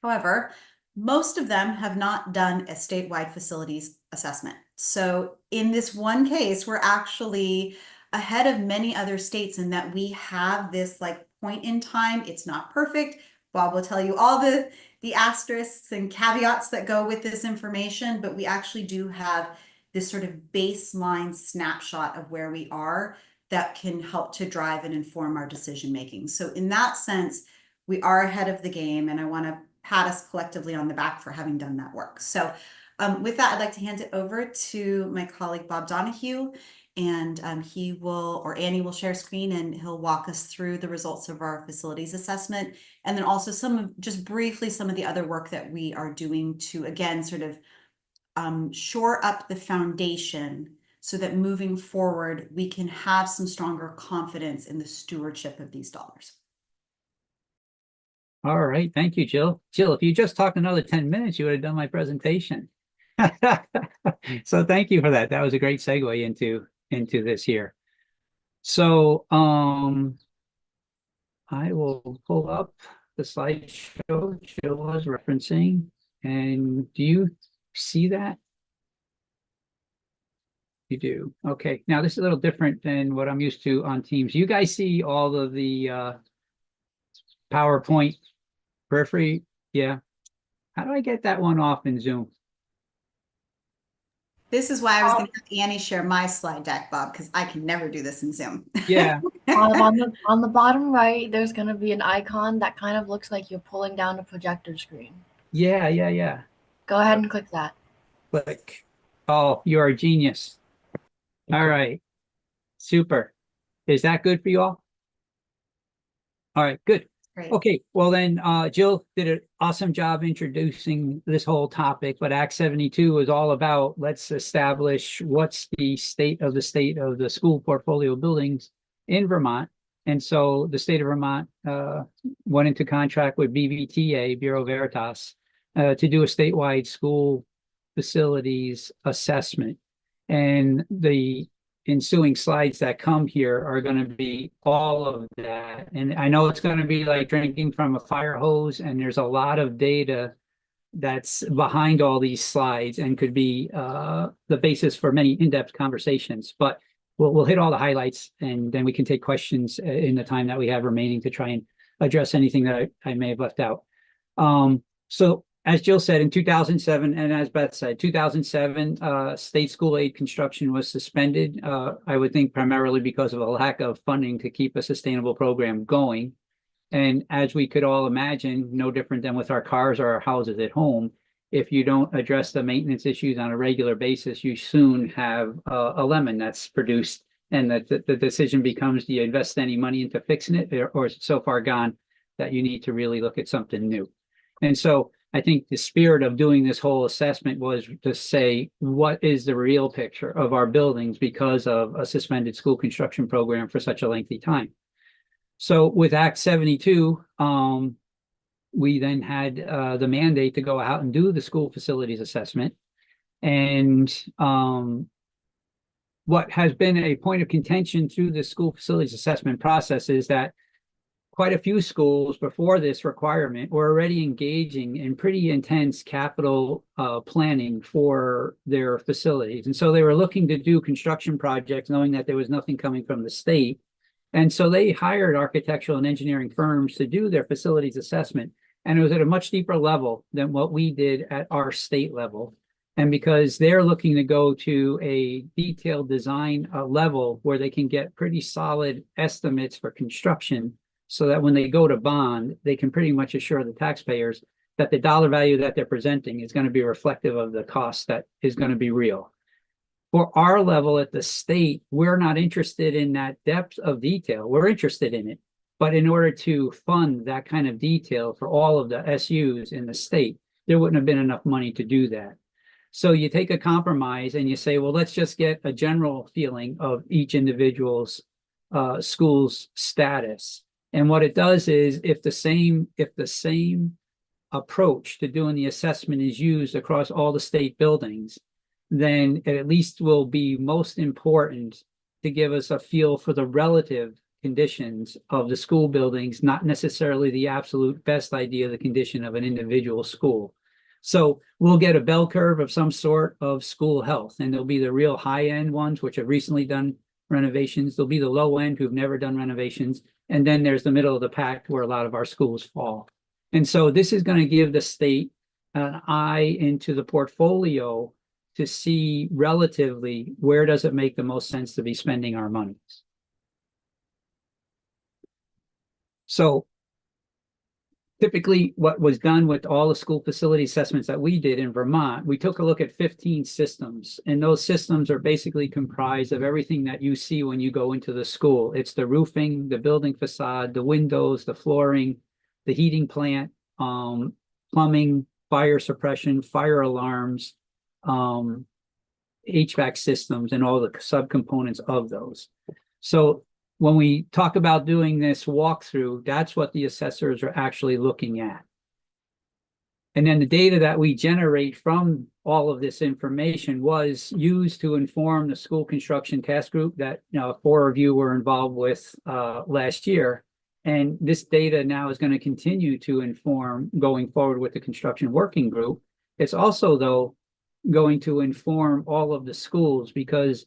However, most of them have not done a statewide facilities assessment. So in this one case, we're actually ahead of many other states in that we have this like point in time. It's not perfect. Bob will tell you all the asterisks and caveats that go with this information, but we actually do have this sort of baseline snapshot of where we are that can help to drive and inform our decision making. So in that sense, we are ahead of the game, and I want to pat us collectively on the back for having done that work. So with that, I'd like to hand it over to my colleague, Bob Donahue, and he will, or Annie will share screen and he'll walk us through the results of our facilities assessment. And then also just briefly, some of the other work that we are doing to, again, sort of shore up the foundation so that moving forward, we can have some stronger confidence in the stewardship of these dollars.
All right, thank you, Jill. Jill, if you just talked another 10 minutes, you would have done my presentation. So thank you for that. That was a great segue into this here. So I will pull up the slideshow Jill was referencing. And do you see that? You do. Okay. Now this is a little different than what I'm used to on Teams. You guys see all of the PowerPoint periphery? Yeah. How do I get that one off in Zoom?
This is why I was going to have Annie share my slide deck, Bob, because I can never do this in Zoom.
Yeah.
On the bottom right, there's going to be an icon that kind of looks like you're pulling down a projector screen.
Yeah.
Go ahead and click that.
Click. Oh, you're a genius. All right. Super. Is that good for you all? All right, good.
Great.
Okay, well then, Jill did an awesome job introducing this whole topic, but Act 72 is all about, let's establish what's the state of the school portfolio buildings in Vermont. And so the state of Vermont went into contract with BVTA, Bureau Veritas, to do a statewide school facilities assessment. And the ensuing slides that come here are going to be all of that. And I know it's going to be like drinking from a fire hose, and there's a lot of data that's behind all these slides and could be the basis for many in-depth conversations. But we'll hit all the highlights, and then we can take questions in the time that we have remaining to try and address anything that I may have left out. So as Jill said, in 2007, and as Beth said, 2007, state school aid construction was suspended. I would think primarily because of a lack of funding to keep a sustainable program going. And as we could all imagine, no different than with our cars or our houses at home, if you don't address the maintenance issues on a regular basis, you soon have a lemon that's produced, and that the decision becomes, do you invest any money into fixing it, or is it so far gone that you need to really look at something new? And so I think the spirit of doing this whole assessment was to say, what is the real picture of our buildings because of a suspended school construction program for such a lengthy time? So with Act 72, we then had the mandate to go out and do the school facilities assessment. And what has been a point of contention through the school facilities assessment process is that quite a few schools before this requirement were already engaging in pretty intense capital planning for their facilities. And so they were looking to do construction projects knowing that there was nothing coming from the state. And so they hired architectural and engineering firms to do their facilities assessment. And it was at a much deeper level than what we did at our state level. And because they're looking to go to a detailed design level where they can get pretty solid estimates for construction, so that when they go to bond, they can pretty much assure the taxpayers that the dollar value that they're presenting is going to be reflective of the cost that is going to be real. For our level at the state, we're not interested in that depth of detail. We're interested in it. But in order to fund that kind of detail for all of the SUs in the state, there wouldn't have been enough money to do that. So you take a compromise and you say, well, let's just get a general feeling of each individual's school's status. And what it does is if the same approach to doing the assessment is used across all the state buildings, then it at least will be most important to give us a feel for the relative conditions of the school buildings, not necessarily the absolute best idea of the condition of an individual school. So we'll get a bell curve of some sort of school health, and there'll be the real high-end ones, which have recently done renovations. There'll be the low end who've never done renovations. And then there's the middle of the pack where a lot of our schools fall. And so this is going to give the state an eye into the portfolio to see relatively where does it make the most sense to be spending our monies. So typically what was done with all the school facility assessments that we did in Vermont, we took a look at 15 systems, and those systems are basically comprised of everything that you see when you go into the school. It's the roofing, the building facade, the windows, the flooring, the heating plant, plumbing, fire suppression, fire alarms, HVAC systems, and all the subcomponents of those. So when we talk about doing this walkthrough, that's what the assessors are actually looking at. And then the data that we generate from all of this information was used to inform the school construction task group that 4 of you were involved with last year. And this data now is going to continue to inform going forward with the construction working group. It's also, though, going to inform all of the schools because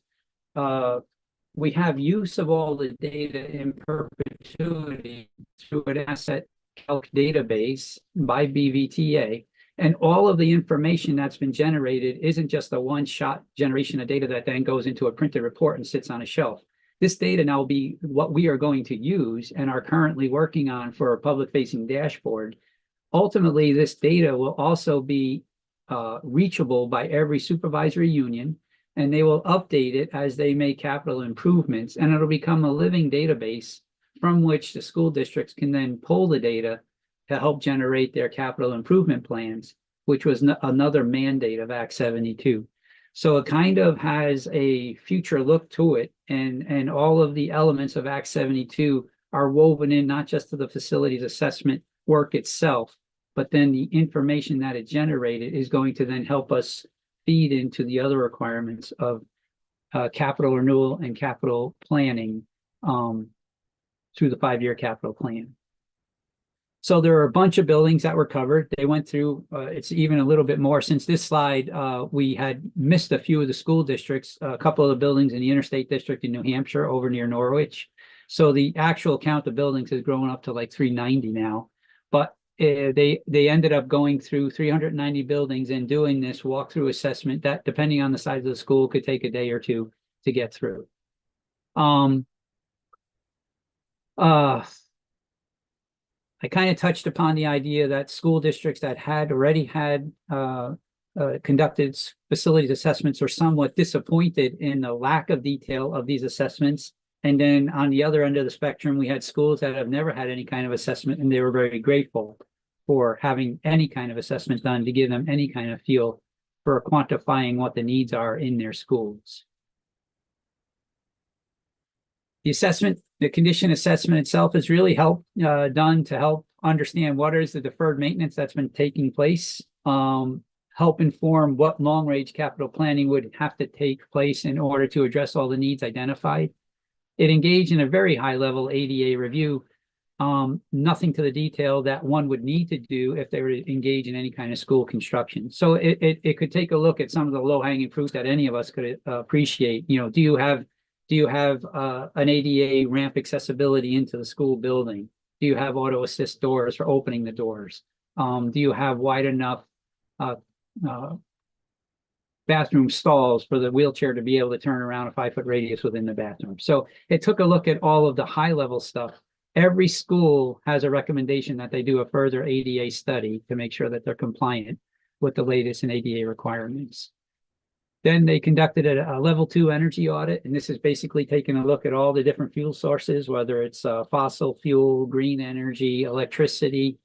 we have use of all the data in perpetuity through an asset calc database by BVTA. And all of the information that's been generated isn't just a one-shot generation of data that then goes into a printed report and sits on a shelf. This data now will be what we are going to use and are currently working on for a public-facing dashboard. Ultimately, this data will also be reachable by every supervisory union, and they will update it as they make capital improvements, and it'll become a living database from which the school districts can then pull the data to help generate their capital improvement plans, which was another mandate of Act 72. So it kind of has a future look to it, and all of the elements of Act 72 are woven in not just to the facilities assessment work itself, but then the information that it generated is going to then help us feed into the other requirements of capital renewal and capital planning through the 5-year capital plan. So there are a bunch of buildings that were covered. They went through, it's even a little bit more. Since this slide, we had missed a few of the school districts, a couple of the buildings in the Interstate District in New Hampshire over near Norwich. So the actual count of buildings has grown up to like 390 now. But they ended up going through 390 buildings and doing this walkthrough assessment that, depending on the size of the school, could take a day or two to get through. I kind of touched upon the idea that school districts that had already had conducted facilities assessments are somewhat disappointed in the lack of detail of these assessments. And then on the other end of the spectrum, we had schools that have never had any kind of assessment, and they were very grateful for having any kind of assessment done to give them any kind of feel for quantifying what the needs are in their schools. The assessment, the condition assessment itself is really done to help understand what is the deferred maintenance that's been taking place, help inform what long-range capital planning would have to take place in order to address all the needs identified. It engaged in a very high-level ADA review, nothing to the detail that one would need to do if they were to engage in any kind of school construction. So it could take a look at some of the low-hanging fruit that any of us could appreciate. You know, do you have an ADA ramp accessibility into the school building? Do you have auto assist doors for opening the doors? Do you have wide enough bathroom stalls for the wheelchair to be able to turn around a 5-foot radius within the bathroom? So it took a look at all of the high level stuff. Every school has a recommendation that they do a further ADA study to make sure that they're compliant with the latest in ADA requirements. Then they conducted a level 2 energy audit, and this is basically taking a look at all the different fuel sources, whether it's fossil fuel, green energy, electricity,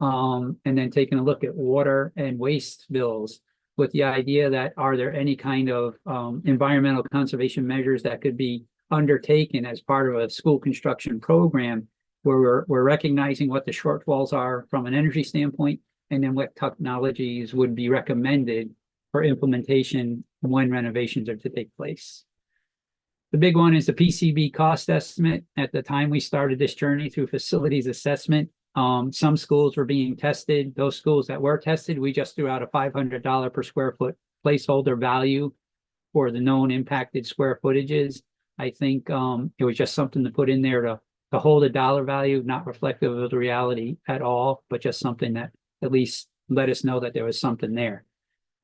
and then taking a look at water and waste bills with the idea that are there any kind of environmental conservation measures that could be undertaken as part of a school construction program where we're recognizing what the shortfalls are from an energy standpoint, and then what technologies would be recommended for implementation when renovations are to take place. The big one is the PCB cost estimate. At the time we started this journey through facilities assessment, some schools were being tested. Those schools that were tested, we just threw out a $500 per square foot placeholder value for the known impacted square footages. I think it was just something to put in there to hold a dollar value, not reflective of the reality at all, but just something that at least let us know that there was something there.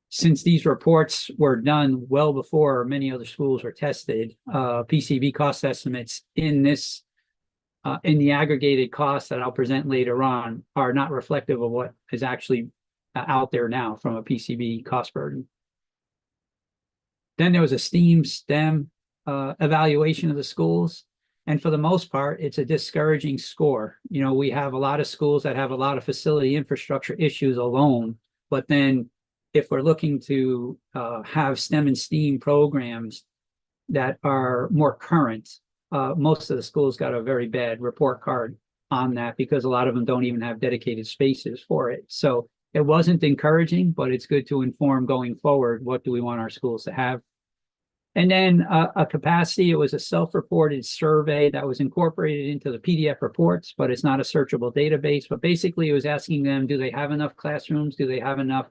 Since these reports were done well before many other schools were tested, PCB cost estimates in this in the aggregated costs that I'll present later on are not reflective of what is actually out there now from a PCB cost burden. Then there was a STEM evaluation of the schools. And for the most part, it's a discouraging score. You know, we have a lot of schools that have a lot of facility infrastructure issues alone, but then if we're looking to have STEM and STEAM programs that are more current, most of the schools got a very bad report card on that because a lot of them don't even have dedicated spaces for it. So it wasn't encouraging, but it's good to inform going forward, what do we want our schools to have? And then a capacity, it was a self-reported survey that was incorporated into the PDF reports, but it's not a searchable database. But basically it was asking them, do they have enough classrooms? Do they have enough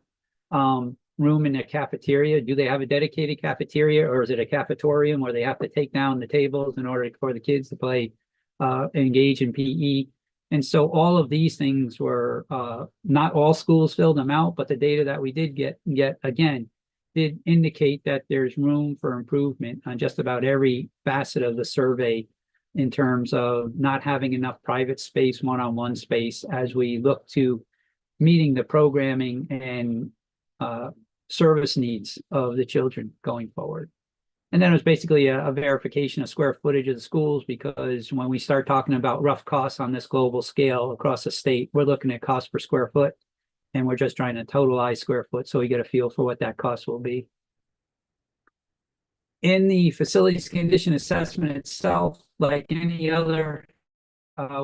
room in their cafeteria? Do they have a dedicated cafeteria, or is it a cafetorium where they have to take down the tables in order for the kids to play, engage in PE? And so all of these things were, not all schools filled them out, but the data that we did get again, did indicate that there's room for improvement on just about every facet of the survey in terms of not having enough private space, one-on-one space, as we look to meeting the programming and service needs of the children going forward. And then it was basically a verification of square footage of the schools, because when we start talking about rough costs on this global scale across the state, we're looking at cost per square foot, and we're just trying to totalize square foot so we get a feel for what that cost will be. In the facilities condition assessment itself, like any other,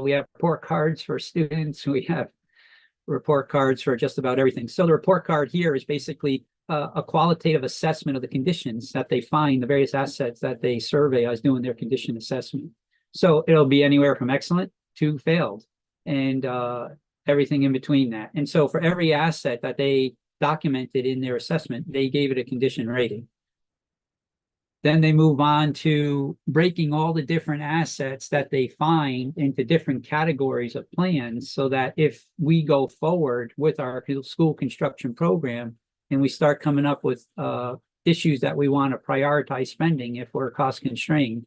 we have report cards for students, we have report cards for just about everything. So the report card here is basically a qualitative assessment of the conditions that they find, the various assets that they survey as doing their condition assessment. So it'll be anywhere from excellent to failed, and everything in between that. And so for every asset that they documented in their assessment, they gave it a condition rating. Then they move on to breaking all the different assets that they find into different categories of plans, so that if we go forward with our school construction program and we start coming up with issues that we want to prioritize spending if we're cost constrained,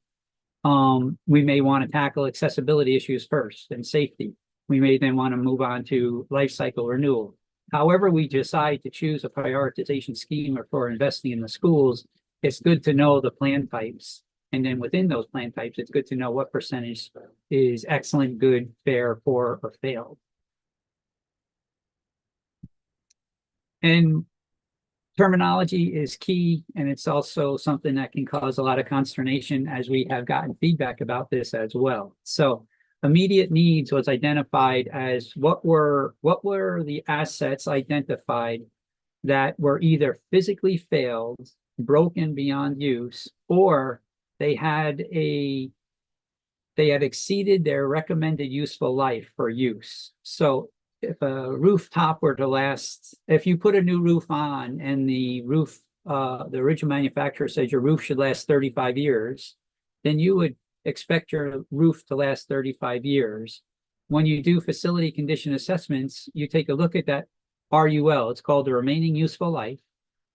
we may want to tackle accessibility issues first and safety. We may then want to move on to life cycle renewal. However we decide to choose a prioritization scheme or for investing in the schools, it's good to know the plan types. And then within those plan types, it's good to know what percentage is excellent, good, fair, poor, or failed. And terminology is key, and it's also something that can cause a lot of consternation, as we have gotten feedback about this as well. So immediate needs was identified as what were the assets identified that were either physically failed, broken beyond use, or they had exceeded their recommended useful life for use. So if a rooftop were to last, if you put a new roof on and the roof, the original manufacturer says your roof should last 35 years, then you would expect your roof to last 35 years. When you do facility condition assessments, you take a look at that RUL. It's called the remaining useful life.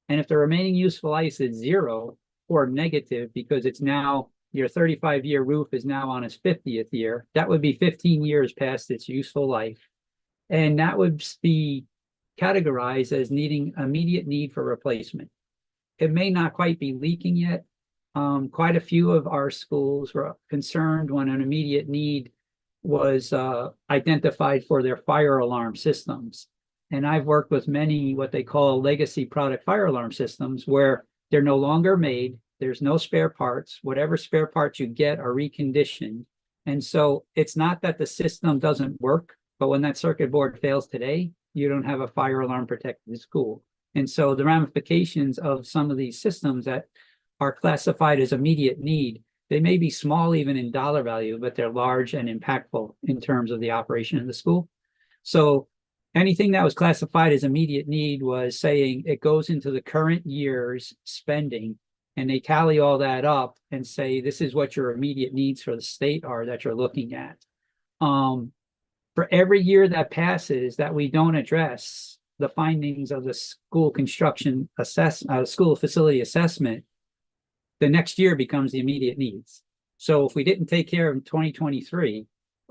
And if the remaining useful life is 0 or negative, because it's now your 35-year roof is now on its 50th year, that would be 15 years past its useful life. And that would be categorized as needing immediate need for replacement. It may not quite be leaking yet. Quite a few of our schools were concerned when an immediate need was identified for their fire alarm systems. And I've worked with many what they call legacy product fire alarm systems, where they're no longer made, There's no spare parts. Whatever spare parts you get are reconditioned. And so it's not that the system doesn't work, but when that circuit board fails today, you don't have a fire alarm protected school. And so the ramifications of some of these systems that are classified as immediate need, they may be small even in dollar value, but they're large and impactful in terms of the operation of the school. So anything that was classified as immediate need was saying it goes into the current year's spending, and they tally all that up and say, this is what your immediate needs for the state are that you're looking at. For every year that passes that we don't address the findings of the school construction school facility assessment, the next year becomes the immediate needs. So if we didn't take care of 2023,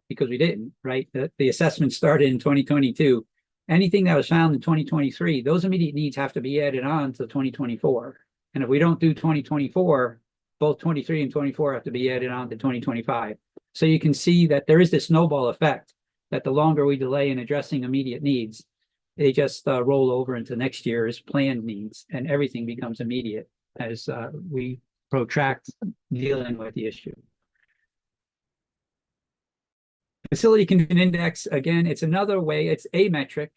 because we didn't, right? The assessment started in 2022. Anything that was found in 2023, those immediate needs have to be added on to 2024. And if we don't do 2024, both 23 and 24 have to be added on to 2025. So you can see that there is this snowball effect, that the longer we delay in addressing immediate needs, they just roll over into next year's planned needs, and everything becomes immediate as we protract dealing with the issue. Facility condition index, again, it's another way, it's a metric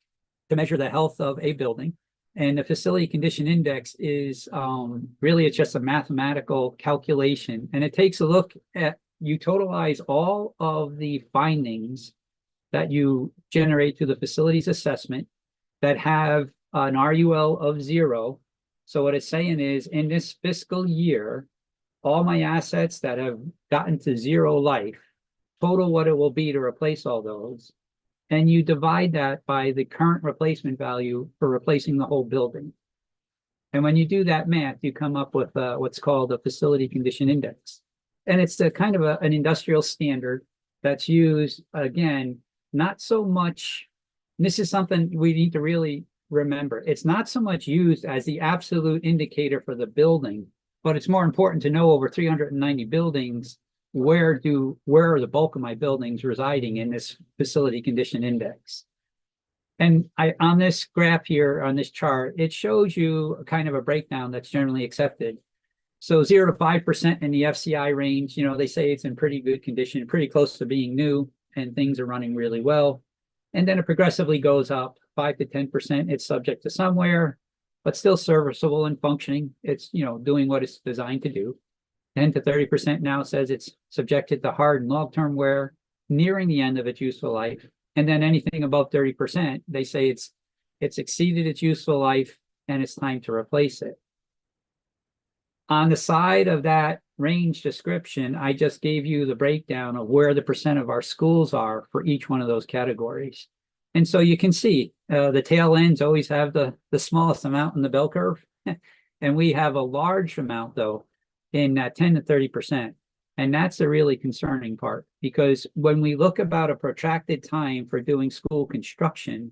to measure the health of a building. And the facility condition index is really, it's just a mathematical calculation. And it takes a look at, you totalize all of the findings that you generate through the facilities assessment that have an RUL of 0. So what it's saying is, in this fiscal year, all my assets that have gotten to 0 life, total what it will be to replace all those. And you divide that by the current replacement value for replacing the whole building. And when you do that math, you come up with what's called a facility condition index. And it's a kind of an industrial standard that's used, again, not so much, this is something we need to really remember. It's not so much used as the absolute indicator for the building, but it's more important to know over 390 buildings, where are the bulk of my buildings residing in this facility condition index. And on this graph here, on this chart, it shows you kind of a breakdown that's generally accepted. So 0 to 5% in the FCI range, they say it's in pretty good condition, pretty close to being new, and things are running really well. And then it progressively goes up 5 to 10%. It's subject to some wear, but still serviceable and functioning. It's, doing what it's designed to do. 10 to 30% now says it's subjected to hard and long-term wear, nearing the end of its useful life. And then anything above 30%, they say it's exceeded its useful life and it's time to replace it. On the side of that range description, I just gave you the breakdown of where the percent of our schools are for each one of those categories. And so you can see the tail ends always have the smallest amount in the bell curve. And we have a large amount, though, in that 10 to 30%. And that's the really concerning part, because when we look about a protracted time for doing school construction,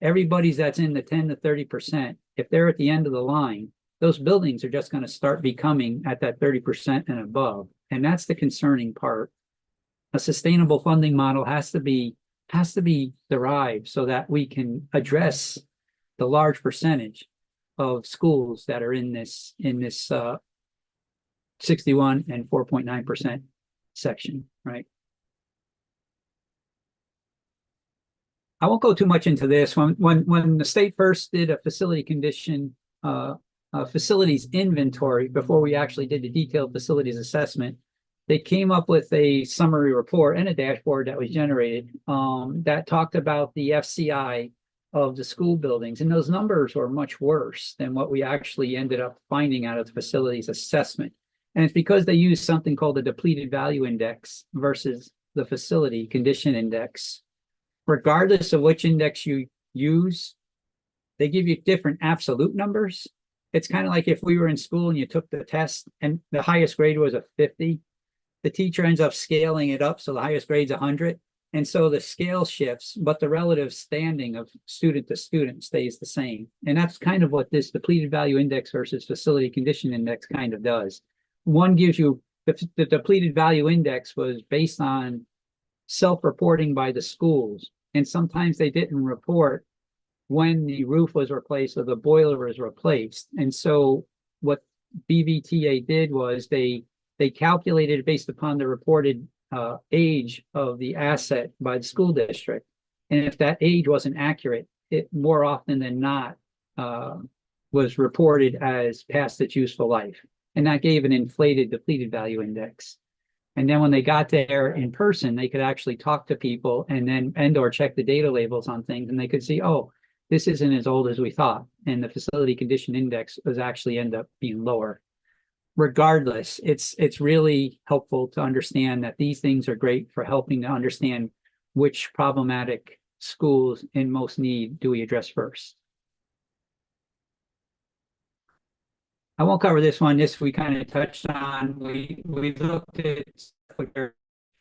everybody's that's in the 10 to 30%, if they're at the end of the line, those buildings are just going to start becoming at that 30% and above. And that's the concerning part. A sustainable funding model has to be derived so that we can address the large percentage of schools that are in this 61 and 4.9% section, right? I won't go too much into this. When the state first did a facility condition, facilities inventory, before we actually did the detailed facilities assessment, they came up with a summary report and a dashboard that was generated that talked about the FCI of the school buildings. And those numbers were much worse than what we actually ended up finding out of the facilities assessment. And it's because they use something called the depleted value index versus the facility condition index. Regardless of which index you use, they give you different absolute numbers. It's kind of like if we were in school and you took the test and the highest grade was a 50, the teacher ends up scaling it up, so the highest grade's 100. And so the scale shifts, but the relative standing of student to student stays the same. And that's kind of what this depleted value index versus facility condition index kind of does. One gives you, the depleted value index was based on self-reporting by the schools. And sometimes they didn't report when the roof was replaced or the boiler was replaced. And so what BVTA did was they calculated based upon the reported age of the asset by the school district. And if that age wasn't accurate, it more often than not was reported as past its useful life. And that gave an inflated depleted value index. And then when they got there in person, they could actually talk to people and or check the data labels on things, and they could see, oh, this isn't as old as we thought. And the facility condition index was actually end up being lower. Regardless, it's really helpful to understand that these things are great for helping to understand which problematic schools in most need do we address first. I won't cover this one. This we kind of touched on. We looked at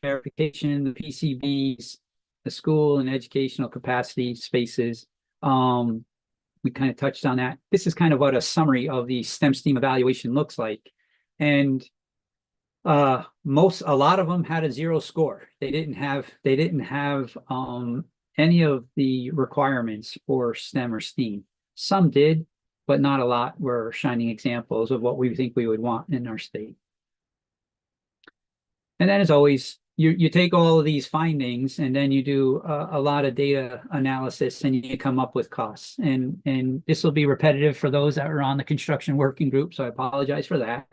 verification, the PCBs, the school and educational capacity spaces. We kind of touched on that. This is kind of what a summary of the STEM STEAM evaluation looks like. And a lot of them had a 0 score. They didn't have any of the requirements for STEM or STEAM. Some did, but not a lot were shining examples of what we think we would want in our state. And then as always, you take all of these findings and then you do a lot of data analysis and you come up with costs. And this will be repetitive for those that are on the construction working group, so I apologize for that.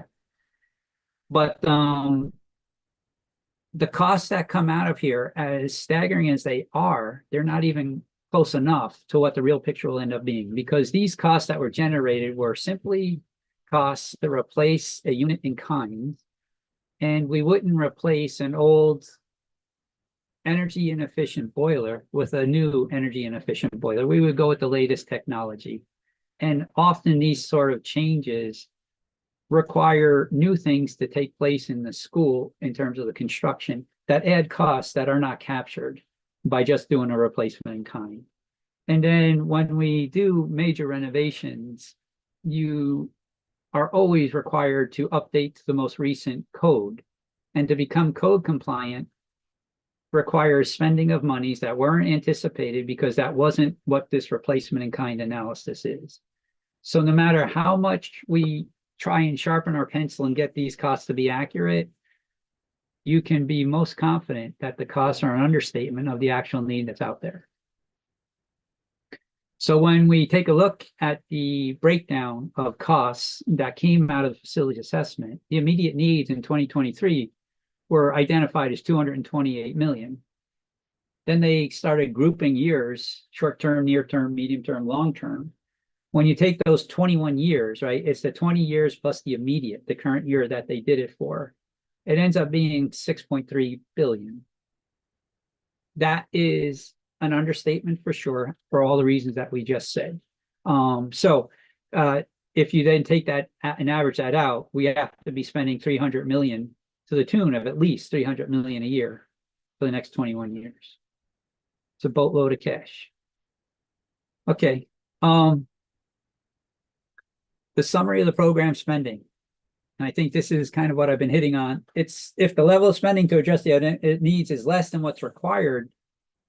But the costs that come out of here, as staggering as they are, they're not even close enough to what the real picture will end up being, because these costs that were generated were simply costs to replace a unit in kind, and we wouldn't replace an old energy inefficient boiler with a new energy inefficient boiler. We would go with the latest technology. And often these sort of changes require new things to take place in the school in terms of the construction that add costs that are not captured by just doing a replacement in kind. And then when we do major renovations, you are always required to update to the most recent code. And to become code compliant requires spending of monies that weren't anticipated, because that wasn't what this replacement in kind analysis is. So no matter how much we try and sharpen our pencil and get these costs to be accurate, you can be most confident that the costs are an understatement of the actual need that's out there. So when we take a look at the breakdown of costs that came out of the facilities assessment, the immediate needs in 2023 were identified as 228 million. Then they started grouping years: short-term, near-term, medium-term, long-term. When you take those 21 years, right, it's the 20 years plus the immediate, the current year that they did it for. It ends up being 6.3 billion. That is an understatement for sure, for all the reasons that we just said. If you then take that and average that out, we have to be spending 300 million, to the tune of at least 300 million a year for the next 21 years. It's a boatload of cash. Okay. The summary of the program spending. And I think this is kind of what I've been hitting on. It's if the level of spending to address the needs is less than what's required,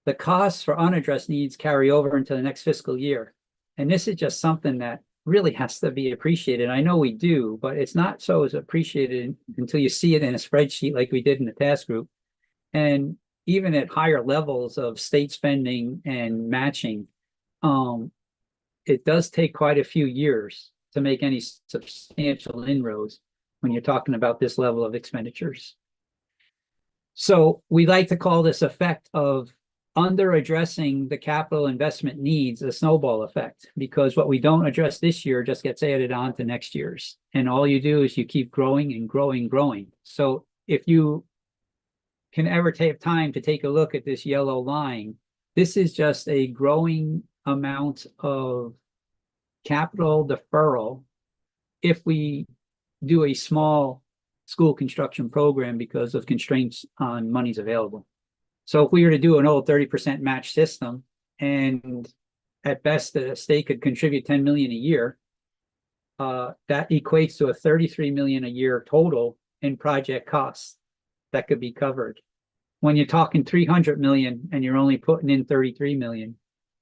the costs for unaddressed needs carry over into the next fiscal year. And this is just something that really has to be appreciated. I know we do, but it's not so as appreciated until you see it in a spreadsheet like we did in the task group. And even at higher levels of state spending and matching, it does take quite a few years to make any substantial inroads when you're talking about this level of expenditures. So we like to call this effect of under addressing the capital investment needs a snowball effect, because what we don't address this year just gets added on to next year's. And all you do is you keep growing and growing, growing. So if you can ever take time to take a look at this yellow line, this is just a growing amount of capital deferral if we do a small school construction program because of constraints on monies available. So if we were to do an old 30% match system, and at best the state could contribute 10 million a year, that equates to a 33 million a year total in project costs that could be covered. When you're talking 300 million and you're only putting in 33 million,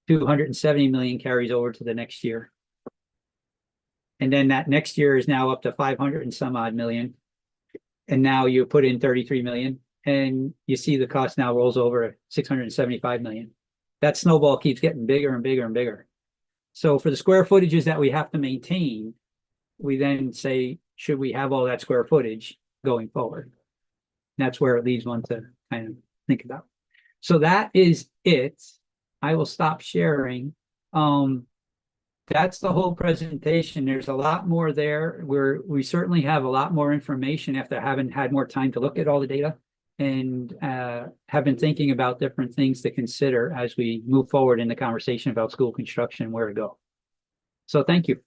270 million carries over to the next year. And then that next year is now up to 500 and some odd million. And now you put in 33 million and you see the cost now rolls over 675 million. That snowball keeps getting bigger and bigger and bigger. So for the square footages that we have to maintain, we then say, should we have all that square footage going forward? And that's where it leads one to kind of think about. So that is it. I will stop sharing. That's the whole presentation. There's a lot more there. We certainly have a lot more information after having had more time to look at all the data and have been thinking about different things to consider as we move forward in the conversation about school construction and where to go. So thank you.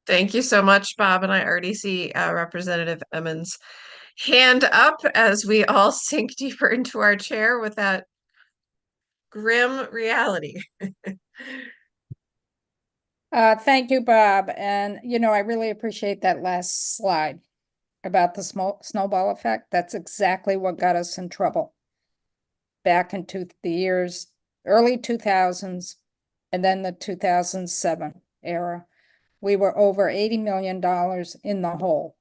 Thank you so much, Bob. And I already see Representative Emmons' hand up as we all sink deeper into our chair with that grim reality.
Thank you, Bob. And, I really appreciate that last slide about the snowball effect. That's exactly what got us in trouble back into the years, early 2000s, and then the 2007 era. We were over $80 million in the hole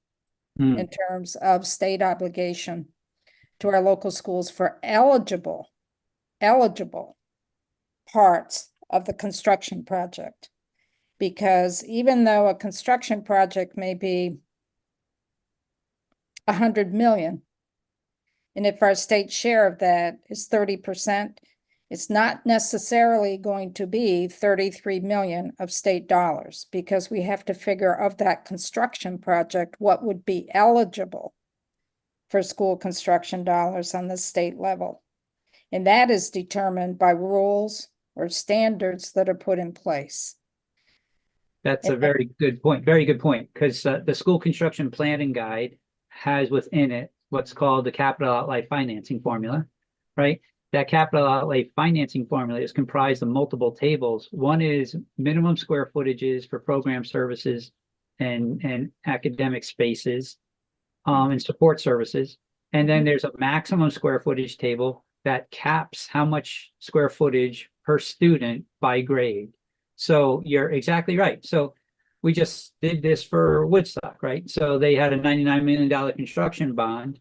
in terms of state obligation to our local schools for eligible parts of the construction project. Because even though a construction project may be 100 million, and if our state share of that is 30%, it's not necessarily going to be 33 million of state dollars, because we have to figure of that construction project what would be eligible for school construction dollars on the state level. And that is determined by rules or standards that are put in place.
That's a very good point. Very good point. Because the school construction planning guide has within it what's called the capital outlay financing formula, right? That capital outlay financing formula is comprised of multiple tables. One is minimum square footages for program services and academic spaces and support services. And then there's a maximum square footage table that caps how much square footage per student by grade. So you're exactly right. So we just did this for Woodstock, right? So they had a $99 million construction bond.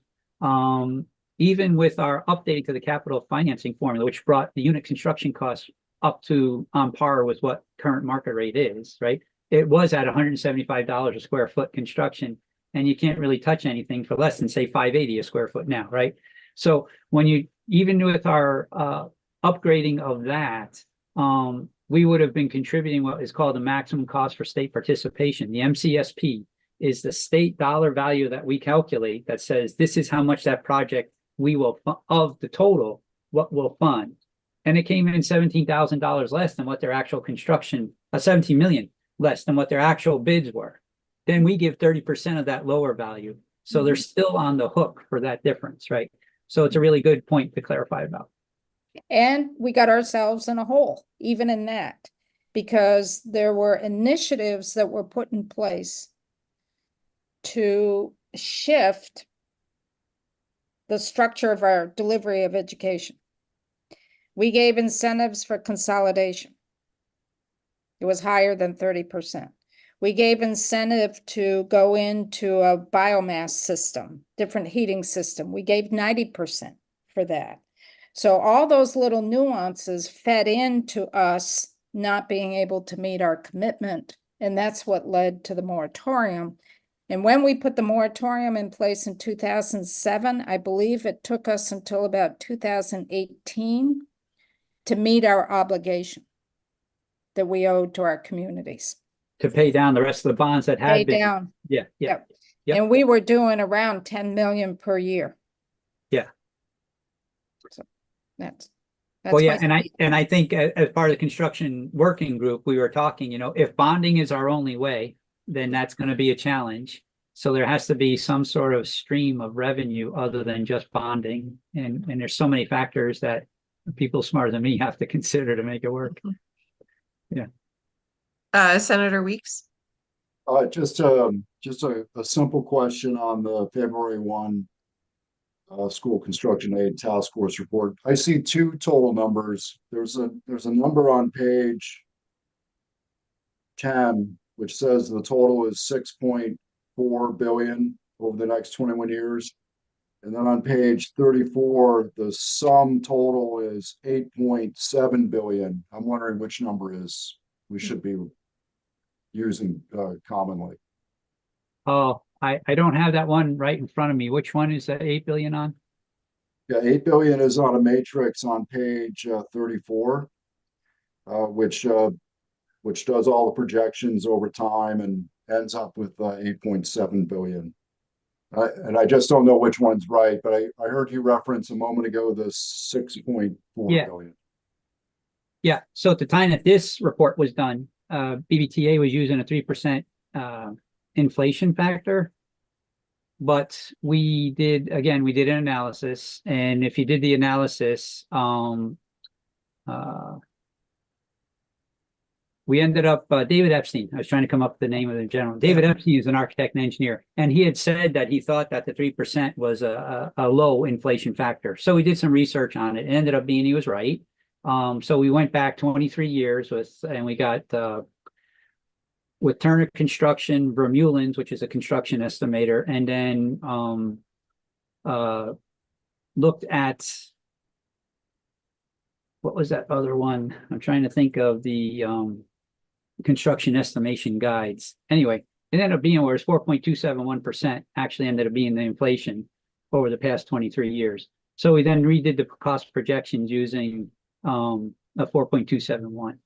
Even with our updating to the capital financing formula, which brought the unit construction costs up to on par with what current market rate is, right? It was at $175 a square foot construction, and you can't really touch anything for less than say $580 a square foot now, right? So when you, even with our upgrading of that, we would have been contributing what is called the maximum cost for state participation. The MCSP is the state dollar value that we calculate that says this is how much that project we will, of the total, what we'll fund. And it came in $17,000 less than what their actual construction, 17 million less than what their actual bids were. Then we give 30% of that lower value. So they're still on the hook for that difference, right? So it's a really good point to clarify about.
And we got ourselves in a hole, even in that, because there were initiatives that were put in place to shift the structure of our delivery of education. We gave incentives for consolidation. It was higher than 30%. We gave incentive to go into a biomass system, different heating system. We gave 90% for that. So all those little nuances fed into us not being able to meet our commitment. And that's what led to the moratorium. And when we put the moratorium in place in 2007, I believe it took us until about 2018 to meet our obligation that we owed to our communities.
To pay down the rest of the bonds that had been.
Down.
Yeah.
Yep.
Yep.
And we were doing around 10 million per year.
Yeah.
So that's
Well, yeah,
my-
and I think as part of the construction working group, we were talking, if bonding is our only way, then that's going to be a challenge. So there has to be some sort of stream of revenue other than just bonding. And there's so many factors that people smarter than me have to consider to make it work. Yeah.
Senator Weeks.
Just a simple question on the February 1 school construction aid task force report. I see two total numbers. There's a number on page 10, which says the total is 6.4 billion over the next 21 years. And then on page 34, the sum total is 8.7 billion. I'm wondering which number is we should be using commonly.
Oh, I don't have that one right in front of me. Which one is that 8 billion on?
Yeah, 8 billion is on a matrix on page 34, which does all the projections over time and ends up with 8.7 billion. And I just don't know which one's right, but I heard you reference a moment ago the 6.4 billion.
Yeah, so at the time that this report was done, BBTA was using a 3% inflation factor. But we did an analysis, and if you did the analysis, we ended up, David Epstein, I was trying to come up with the name of the gentleman. David Epstein is an architect and engineer, and he had said that he thought that the 3% was a low inflation factor. So we did some research on it. It ended up being he was right. So we went back 23 years and we got with Turner Construction, Vermeulen's, which is a construction estimator, and then looked at, what was that other one? I'm trying to think of the construction estimation guides. Anyway, it ended up being where it's 4.271% actually ended up being the inflation over the past 23 years. So we then redid the cost projections using a 4.271.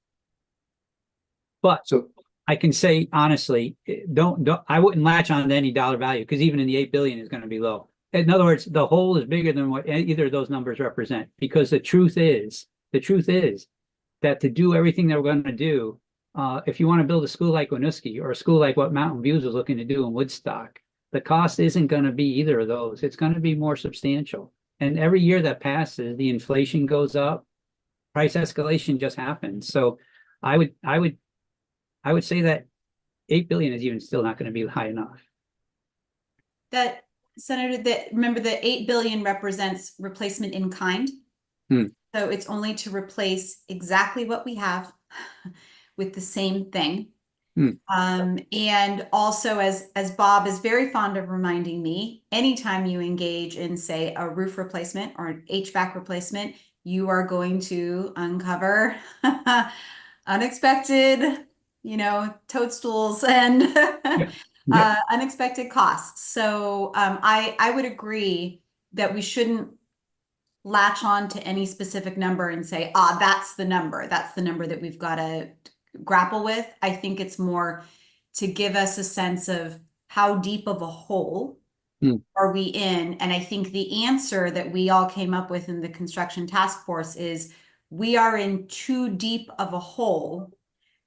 But
so
I can say honestly, don't I wouldn't latch on to any dollar value, because even in the 8 billion is going to be low. In other words, the whole is bigger than what either of those numbers represent, because the truth is that to do everything that we're going to do, if you want to build a school like Winooski or a school like what Mountain Views is looking to do in Woodstock, the cost isn't going to be either of those. It's going to be more substantial. And every year that passes, the inflation goes up, price escalation just happens. So I would say that 8 billion is even still not going to be high enough.
That, Senator, remember the 8 billion represents replacement in kind. So it's only to replace exactly what we have with the same thing. And also, as Bob is very fond of reminding me, anytime you engage in, say, a roof replacement or an HVAC replacement, you are going to uncover unexpected, toadstools and unexpected costs. So I would agree that we shouldn't latch on to any specific number and say, that's the number that we've got to grapple with. I think it's more to give us a sense of how deep of a hole are we in. And I think the answer that we all came up with in the construction task force is we are in too deep of a hole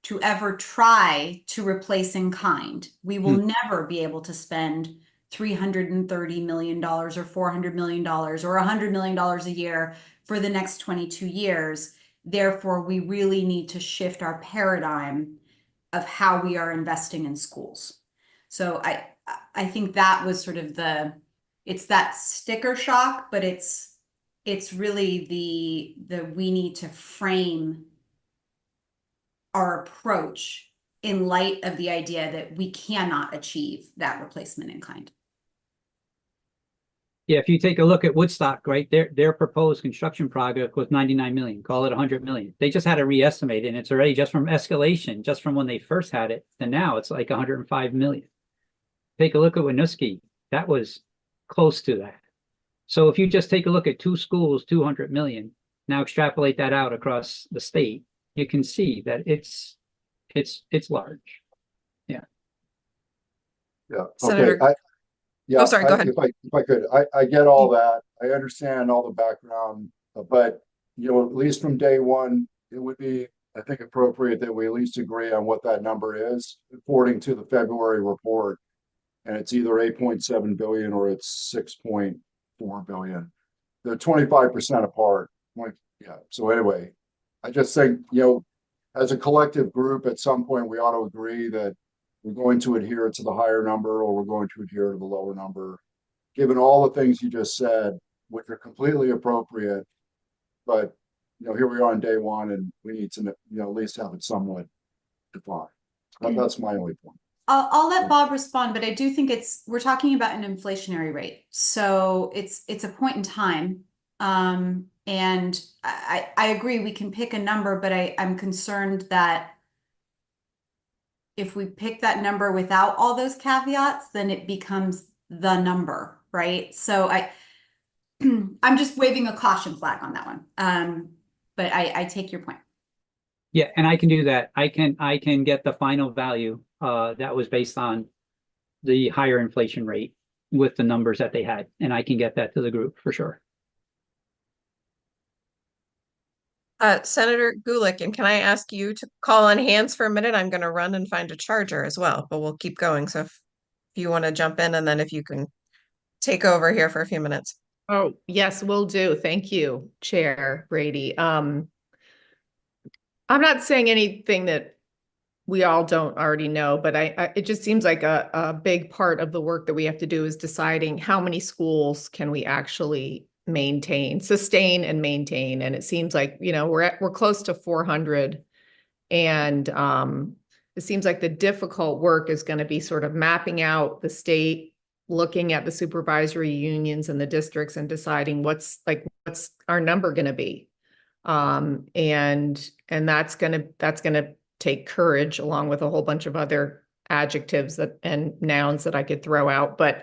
to ever try to replace in kind. We will never be able to spend $330 million or $400 million or $100 million a year for the next 22 years. Therefore, we really need to shift our paradigm of how we are investing in schools. So I think that was sort of it's that sticker shock, but it's really the we need to frame our approach in light of the idea that we cannot achieve that replacement in kind.
Yeah, if you take a look at Woodstock, right, their proposed construction project was 99 million, call it 100 million. They just had to re-estimate it, and it's already just from escalation, just from when they first had it, and now it's like 105 million. Take a look at Winooski, that was close to that. So if you just take a look at two schools, 200 million, now extrapolate that out across the state, you can see that it's large. Yeah.
Yeah.
Senator-
Okay. Yeah.
Oh, sorry, go ahead.
If I could, I get all that. I understand all the background, but at least from day one, it would be, I think, appropriate that we at least agree on what that number is according to the February report. And it's either 8.7 billion or it's 6.4 billion. They're 25% apart. Yeah. So anyway, I just think, as a collective group, at some point we ought to agree that we're going to adhere to the higher number or we're going to adhere to the lower number, given all the things you just said, which are completely appropriate. But, here we are on day one and we need to, at least have it somewhat defined. That's my only point.
I'll let Bob respond, but I do think we're talking about an inflationary rate. So it's a point in time. And I agree we can pick a number, but I'm concerned that if we pick that number without all those caveats, then it becomes the number, right? So I'm just waving a caution flag on that one. But I take your point.
Yeah, and I can do that. I can get the final value that was based on the higher inflation rate with the numbers that they had, and I can get that to the group for sure.
Senator Gulick, and can I ask you to call on hands for a minute? I'm going to run and find a charger as well, but we'll keep going. So if you want to jump in, and then if you can take over here for a few minutes.
Oh, yes, will do. Thank you, Chair Brady. I'm not saying anything that we all don't already know, but it just seems like a big part of the work that we have to do is deciding how many schools can we actually sustain and maintain. And it seems like, we're close to 400. And it seems like the difficult work is going to be sort of mapping out the state, looking at the supervisory unions and the districts and deciding what's our number going to be. And that's going to take courage, along with a whole bunch of other adjectives and nouns that I could throw out. But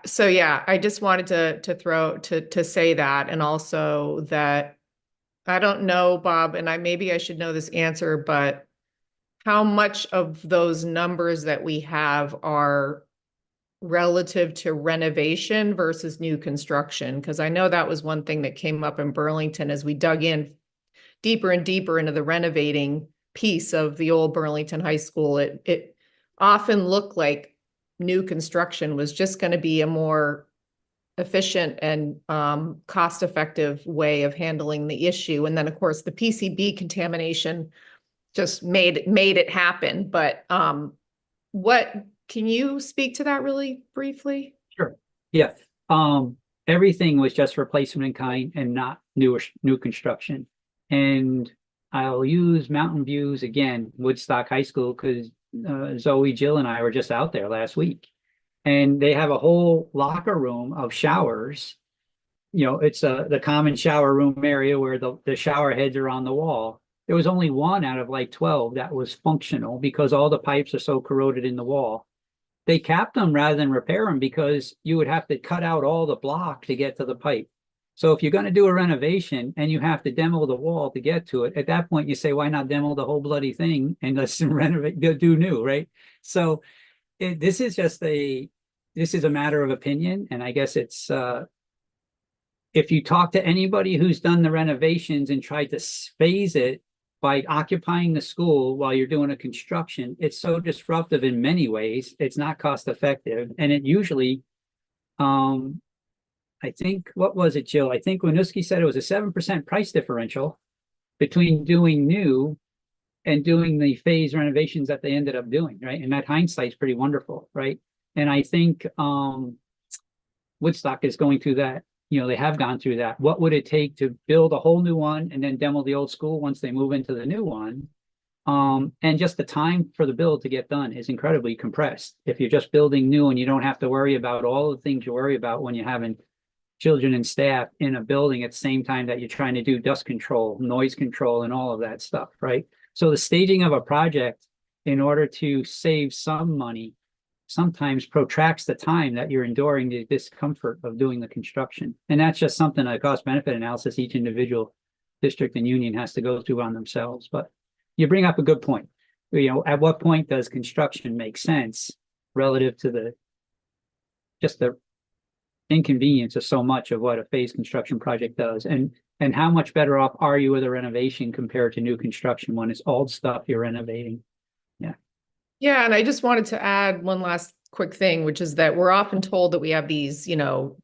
so yeah, I just wanted to say that, and also that I don't know, Bob, and maybe I should know this answer, but how much of those numbers that we have are relative to renovation versus new construction? Because I know that was one thing that came up in Burlington as we dug in deeper and deeper into the renovating piece of the old Burlington High School. It often looked like new construction was just going to be a more efficient and cost-effective way of handling the issue. And then, of course, the PCB contamination just made it happen. But can you speak to that really briefly?
Sure. Yeah. Everything was just replacement in kind and not new construction. And I'll use Mountain Views again, Woodstock High School, because Zoe, Jill, and I were just out there last week. And they have a whole locker room of showers. It's the common shower room area where the shower heads are on the wall. There was only one out of like 12 that was functional because all the pipes are so corroded in the wall. They capped them rather than repair them because you would have to cut out all the block to get to the pipe. So if you're going to do a renovation and you have to demo the wall to get to it, at that point you say, why not demo the whole bloody thing and let's renovate, do new, right? So this is a matter of opinion. And I guess it's, if you talk to anybody who's done the renovations and tried to phase it by occupying the school while you're doing a construction, it's so disruptive in many ways. It's not cost effective. And it usually, I think, what was it, Jill? I think Winooski said it was a 7% price differential between doing new and doing the phase renovations that they ended up doing, right? And that hindsight's pretty wonderful, right? And I think Woodstock is going through that. They have gone through that. What would it take to build a whole new one and then demo the old school once they move into the new one? And just the time for the build to get done is incredibly compressed. If you're just building new and you don't have to worry about all the things you worry about when you're having children and staff in a building at the same time that you're trying to do dust control, noise control, and all of that stuff, right? So the staging of a project in order to save some money sometimes protracts the time that you're enduring the discomfort of doing the construction. And that's just something, a cost benefit analysis each individual district and union has to go through on themselves. But you bring up a good point. At what point does construction make sense relative to just the inconvenience of so much of what a phase construction project does, and how much better off are you with a renovation compared to new construction when it's old stuff you're renovating?
Yeah, and I just wanted to add one last quick thing, which is that we're often told that we have these,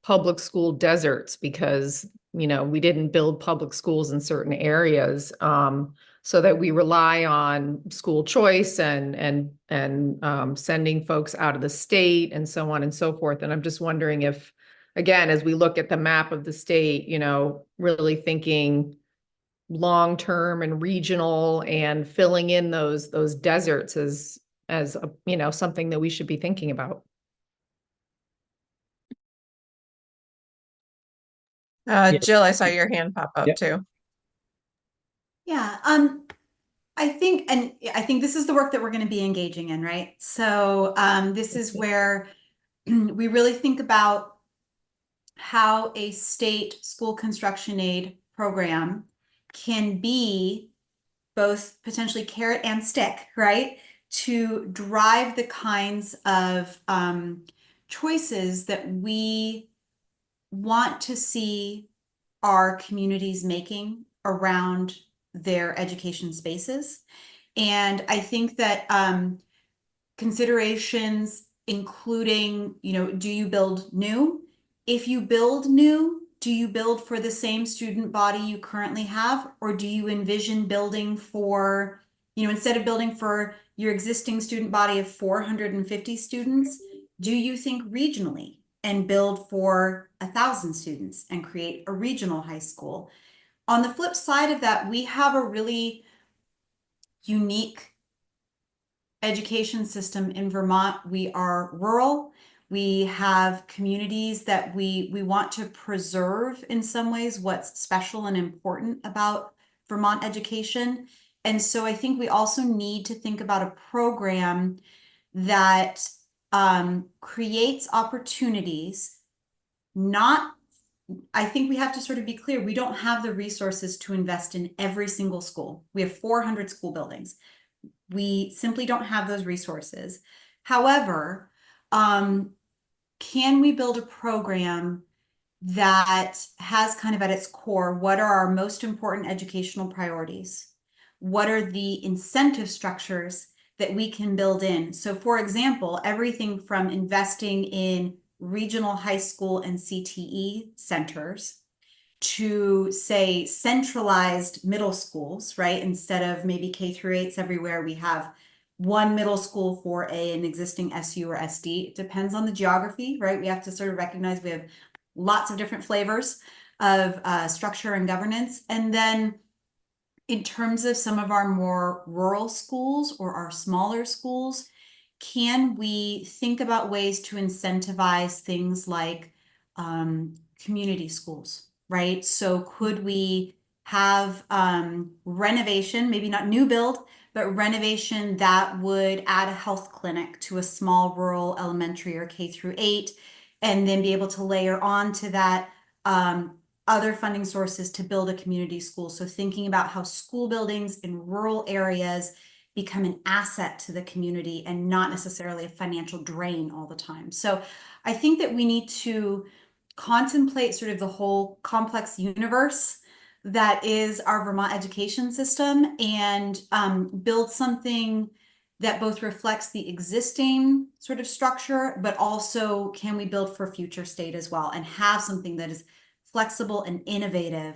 public school deserts because, we didn't build public schools in certain areas, so that we rely on school choice and sending folks out of the state and so on and so forth. And I'm just wondering if, again, as we look at the map of the state, really thinking long-term and regional and filling in those deserts as something that we should be thinking about.
Jill, I saw your hand pop up
Yep.
too.
Yeah, I think this is the work that we're going to be engaging in, right? So this is where we really think about how a state school construction aid program can be both potentially carrot and stick, right? To drive the kinds of choices that we want to see our communities making around their education spaces. And I think that considerations including, do you build new? If you build new, do you build for the same student body you currently have? Or do you envision building for, instead of building for your existing student body of 450 students, do you think regionally and build for 1,000 students and create a regional high school? On the flip side of that, we have a really unique education system in Vermont. We are rural. We have communities that we want to preserve in some ways what's special and important about Vermont education. And so I think we also need to think about a program that creates opportunities. I think we have to sort of be clear, we don't have the resources to invest in every single school. We have 400 school buildings. We simply don't have those resources. However, can we build a program that has kind of at its core, what are our most important educational priorities? What are the incentive structures that we can build in? So for example, everything from investing in regional high school and CTE centers to say centralized middle schools, right? Instead of maybe K through 8s everywhere, we have one middle school for an existing SU or SD. It depends on the geography, right? We have to sort of recognize we have lots of different flavors of structure and governance. And then in terms of some of our more rural schools or our smaller schools, can we think about ways to incentivize things like community schools, right? So could we have renovation, maybe not new build, but renovation that would add a health clinic to a small rural elementary or K through 8, and then be able to layer on to that other funding sources to build a community school. So thinking about how school buildings in rural areas become an asset to the community and not necessarily a financial drain all the time. So I think that we need to contemplate sort of the whole complex universe that is our Vermont education system and build something that both reflects the existing sort of structure, but also can we build for future state as well and have something that is flexible and innovative.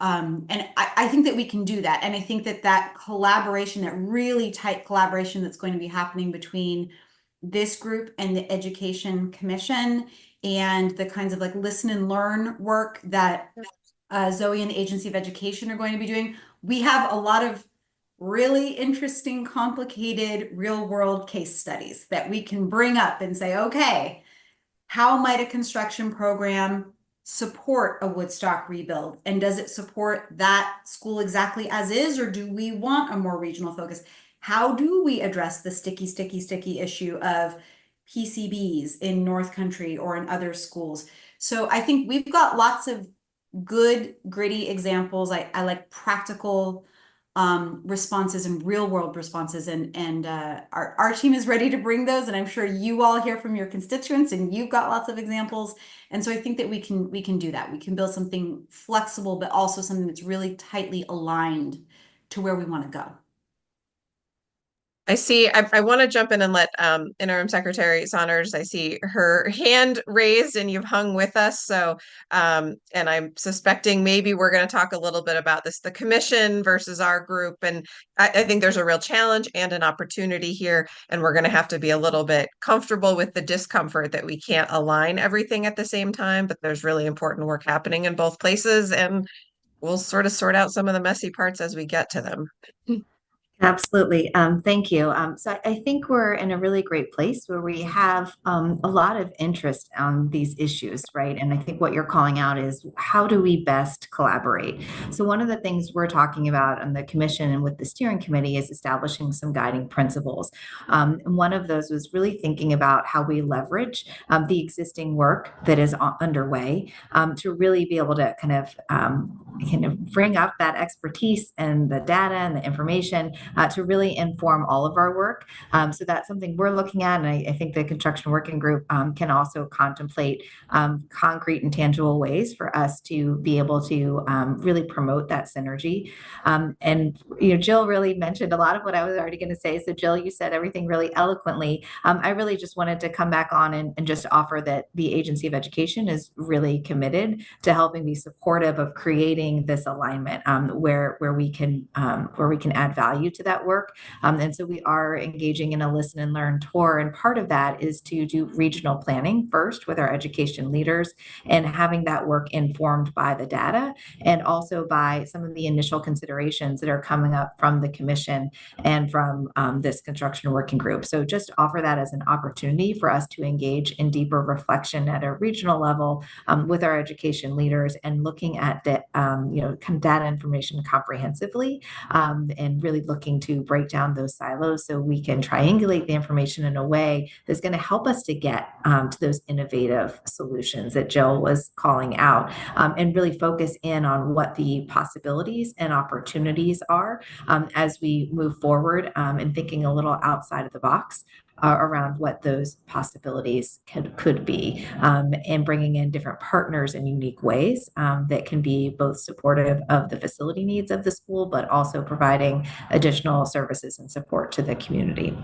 And I think that we can do that. And I think that collaboration, that really tight collaboration that's going to be happening between this group and the Education Commission and the kinds of like listen and learn work that Zoe and the Agency of Education are going to be doing. We have a lot of really interesting, complicated real world case studies that we can bring up and say, okay, how might a construction program support a Woodstock rebuild? And does it support that school exactly as is, or do we want a more regional focus? How do we address the sticky issue of PCBs in North Country or in other schools? So I think we've got lots of good, gritty examples. I like practical responses and real world responses, and our team is ready to bring those, and I'm sure you all hear from your constituents and you've got lots of examples. And so I think that we can do that. We can build something flexible, but also something that's really tightly aligned to where we want to go.
I see, I want to jump in and let Interim Secretary Saunders, I see her hand raised and you've hung with us. So, and I'm suspecting maybe we're going to talk a little bit about this, the commission versus our group. And I think there's a real challenge and an opportunity here. And we're going to have to be a little bit comfortable with the discomfort that we can't align everything at the same time, but there's really important work happening in both places. And we'll sort of sort out some of the messy parts as we get to them.
Absolutely. Thank you. So I think we're in a really great place where we have a lot of interest on these issues, right? And I think what you're calling out is how do we best collaborate? So one of the things we're talking about on the commission and with the steering committee is establishing some guiding principles. And one of those was really thinking about how we leverage the existing work that is underway to really be able to kind of bring up that expertise and the data and the information to really inform all of our work. So that's something we're looking at. And I think the construction working group can also contemplate concrete and tangible ways for us to be able to really promote that synergy. And, Jill really mentioned a lot of what I was already going to say. So Jill, you said everything really eloquently. I really just wanted to come back on and just offer that the Agency of Education is really committed to helping be supportive of creating this alignment where we can add value to that work. And so we are engaging in a listen and learn tour. And part of that is to do regional planning first with our education leaders and having that work informed by the data and also by some of the initial considerations that are coming up from the commission and from this construction working group. So just offer that as an opportunity for us to engage in deeper reflection at a regional level with our education leaders and looking at the, kind of data information comprehensively and really looking to break down those silos so we can triangulate the information in a way that's going to help us to get to those innovative solutions that Jill was calling out and really focus in on what the possibilities and opportunities are as we move forward and thinking a little outside of the box around what those possibilities could be and bringing in different partners in unique ways that can be both supportive of the facility needs of the school, but also providing additional services and support to the community.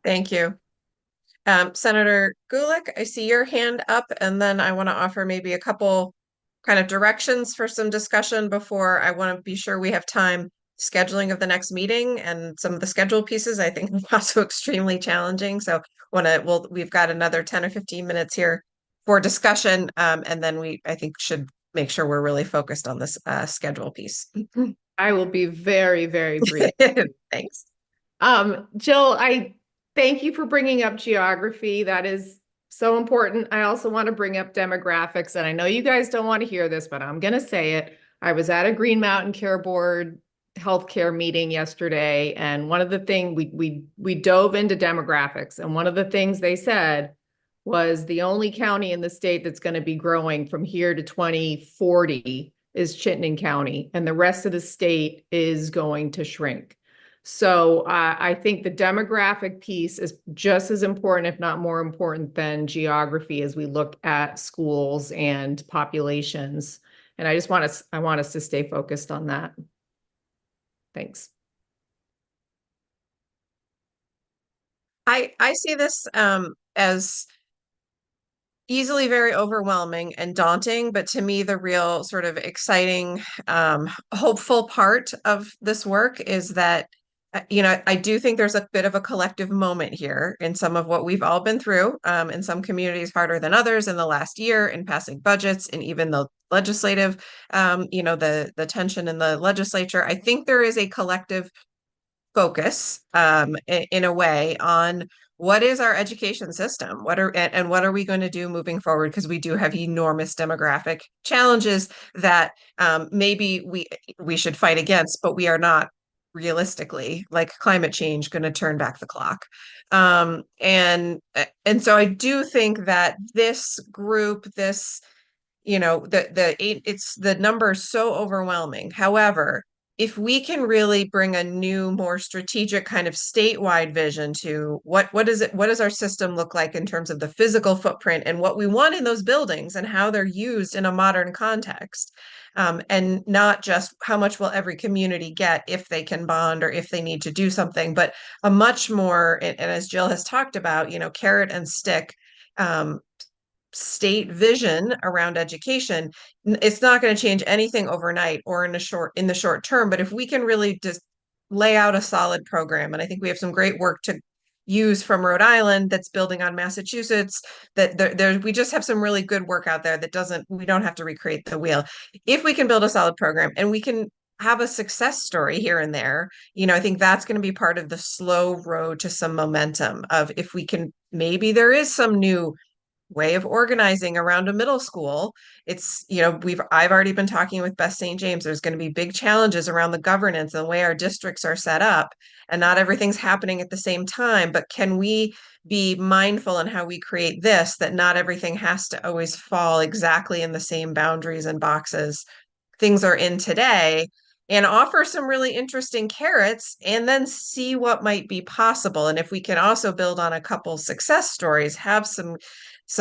Thank you. Senator Gulick, I see your hand up, and then I want to offer maybe a couple kind of directions for some discussion before I want to be sure we have time. Scheduling of the next meeting and some of the schedule pieces I think are also extremely challenging. So we've got another 10 or 15 minutes here for discussion. And then I think should make sure we're really focused on this schedule piece.
I will be very, very brief.
Thanks.
Jill, I thank you for bringing up geography. That is so important. I also want to bring up demographics, and I know you guys don't want to hear this, but I'm going to say it. I was at a Green Mountain Care Board healthcare meeting yesterday, and one of the things we dove into demographics, and one of the things they said was the only county in the state that's going to be growing from here to 2040 is Chittenden County, and the rest of the state is going to shrink. So I think the demographic piece is just as important, if not more important, than geography as we look at schools and populations. And I want us to stay focused on that. Thanks.
I see this as easily very overwhelming and daunting, but to me, the real sort of exciting, hopeful part of this work is that, I do think there's a bit of a collective moment here in some of what we've all been through, in some communities harder than others in the last year in passing budgets and even the legislative, the tension in the legislature. I think there is a collective focus in a way on what is our education system? What are we going to do moving forward? Because we do have enormous demographic challenges that maybe we should fight against, but we are not realistically, like climate change, going to turn back the clock. And so I do think that this group, it's the number is so overwhelming. However, if we can really bring a new, more strategic kind of statewide vision to what does our system look like in terms of the physical footprint and what we want in those buildings and how they're used in a modern context, and not just how much will every community get if they can bond or if they need to do something, but a much more, and as Jill has talked about, carrot and stick, state vision around education. It's not going to change anything overnight or in the short term, but if we can really just lay out a solid program, and I think we have some great work use from Rhode Island that's building on Massachusetts, that we just have some really good work out there that we don't have to recreate the wheel. If we can build a solid program and we can have a success story here and there, I think that's going to be part of the slow road to some momentum of, if we can, maybe there is some new way of organizing around a middle school. It's, I've already been talking with Beth St. James. There's going to be big challenges around the governance and the way our districts are set up, and not everything's happening at the same time. But can we be mindful in how we create this, that not everything has to always fall exactly in the same boundaries and boxes things are in today, and offer some really interesting carrots, and then see what might be possible. And if we can also build on a couple success stories, have some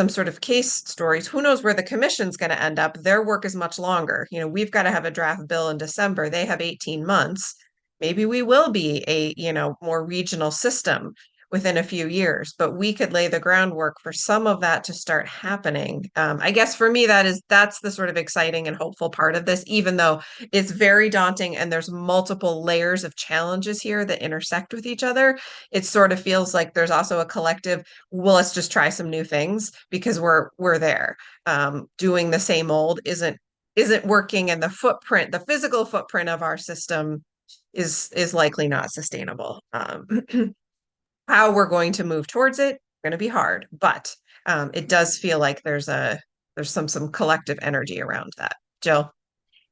sort of case stories, who knows where the commission's going to end up? Their work is much longer. We've got to have a draft bill in December. They have 18 months. Maybe we will be a, more regional system within a few years, but we could lay the groundwork for some of that to start happening. I guess for me, that's the sort of exciting and hopeful part of this, even though it's very daunting and there's multiple layers of challenges here that intersect with each other. It sort of feels like there's also a collective, well, let's just try some new things, because we're there. Doing the same old isn't working, and the physical footprint of our system is likely not sustainable. How we're going to move towards it, going to be hard, but it does feel like there's some collective energy around that. Jill?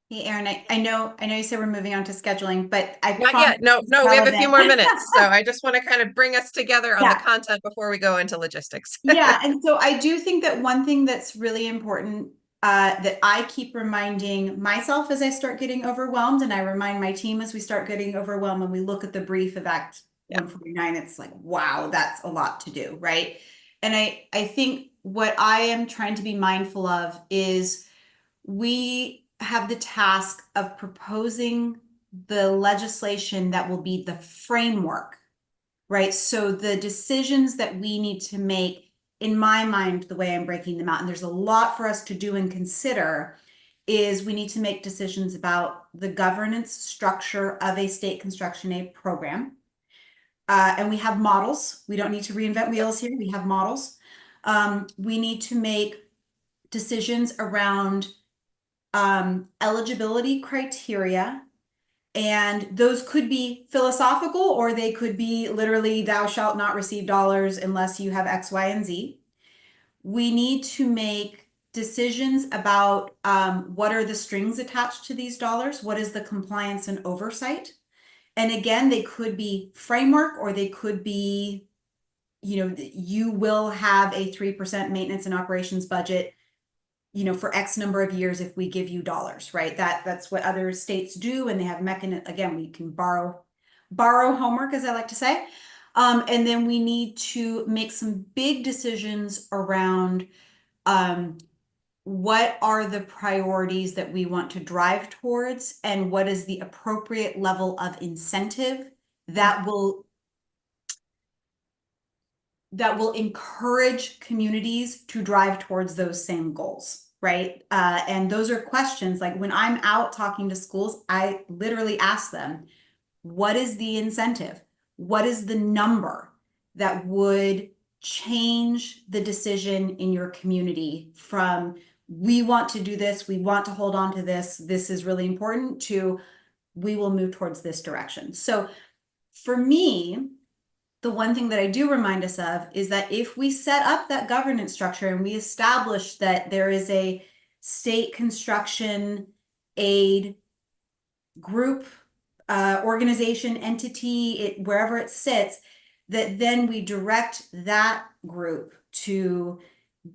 Hey, Erin, I know you said we're moving on to scheduling, but
not yet. No, we have a few more minutes. So I just want to kind of bring us together on the content before we go into logistics.
Yeah, and so I do think that one thing that's really important that I keep reminding myself as I start getting overwhelmed, and I remind my team as we start getting overwhelmed, when we look at the brief of Act 149, it's like, wow, that's a lot to do, right? And I think what I am trying to be mindful of is we have the task of proposing the legislation that will be the framework, right? So the decisions that we need to make, in my mind, the way I'm breaking them out, and there's a lot for us to do and consider, is we need to make decisions about the governance structure of a state construction aid program. And we have models. We don't need to reinvent wheels here. We have models. We need to make decisions around eligibility criteria. And those could be philosophical, or they could be literally, thou shalt not receive dollars unless you have X, Y, and Z. We need to make decisions about what are the strings attached to these dollars? What is the compliance and oversight? And again, they could be framework, or they could be, you will have a 3% maintenance and operations budget, for X number of years if we give you dollars, right? That's what other states do, and they have mechanism. Again, we can borrow homework, as I like to say. And then we need to make some big decisions around what are the priorities that we want to drive towards, and what is the appropriate level of incentive that will encourage communities to drive towards those same goals, right? And those are questions, like when I'm out talking to schools, I literally ask them, what is the incentive? What is the number that would change the decision in your community from, we want to do this, we want to hold on to this, this is really important, to we will move towards this direction. So for me, the one thing that I do remind us of is that if we set up that governance structure and we establish that there is a state construction aid group, organization, entity, wherever it sits, that then we direct that group to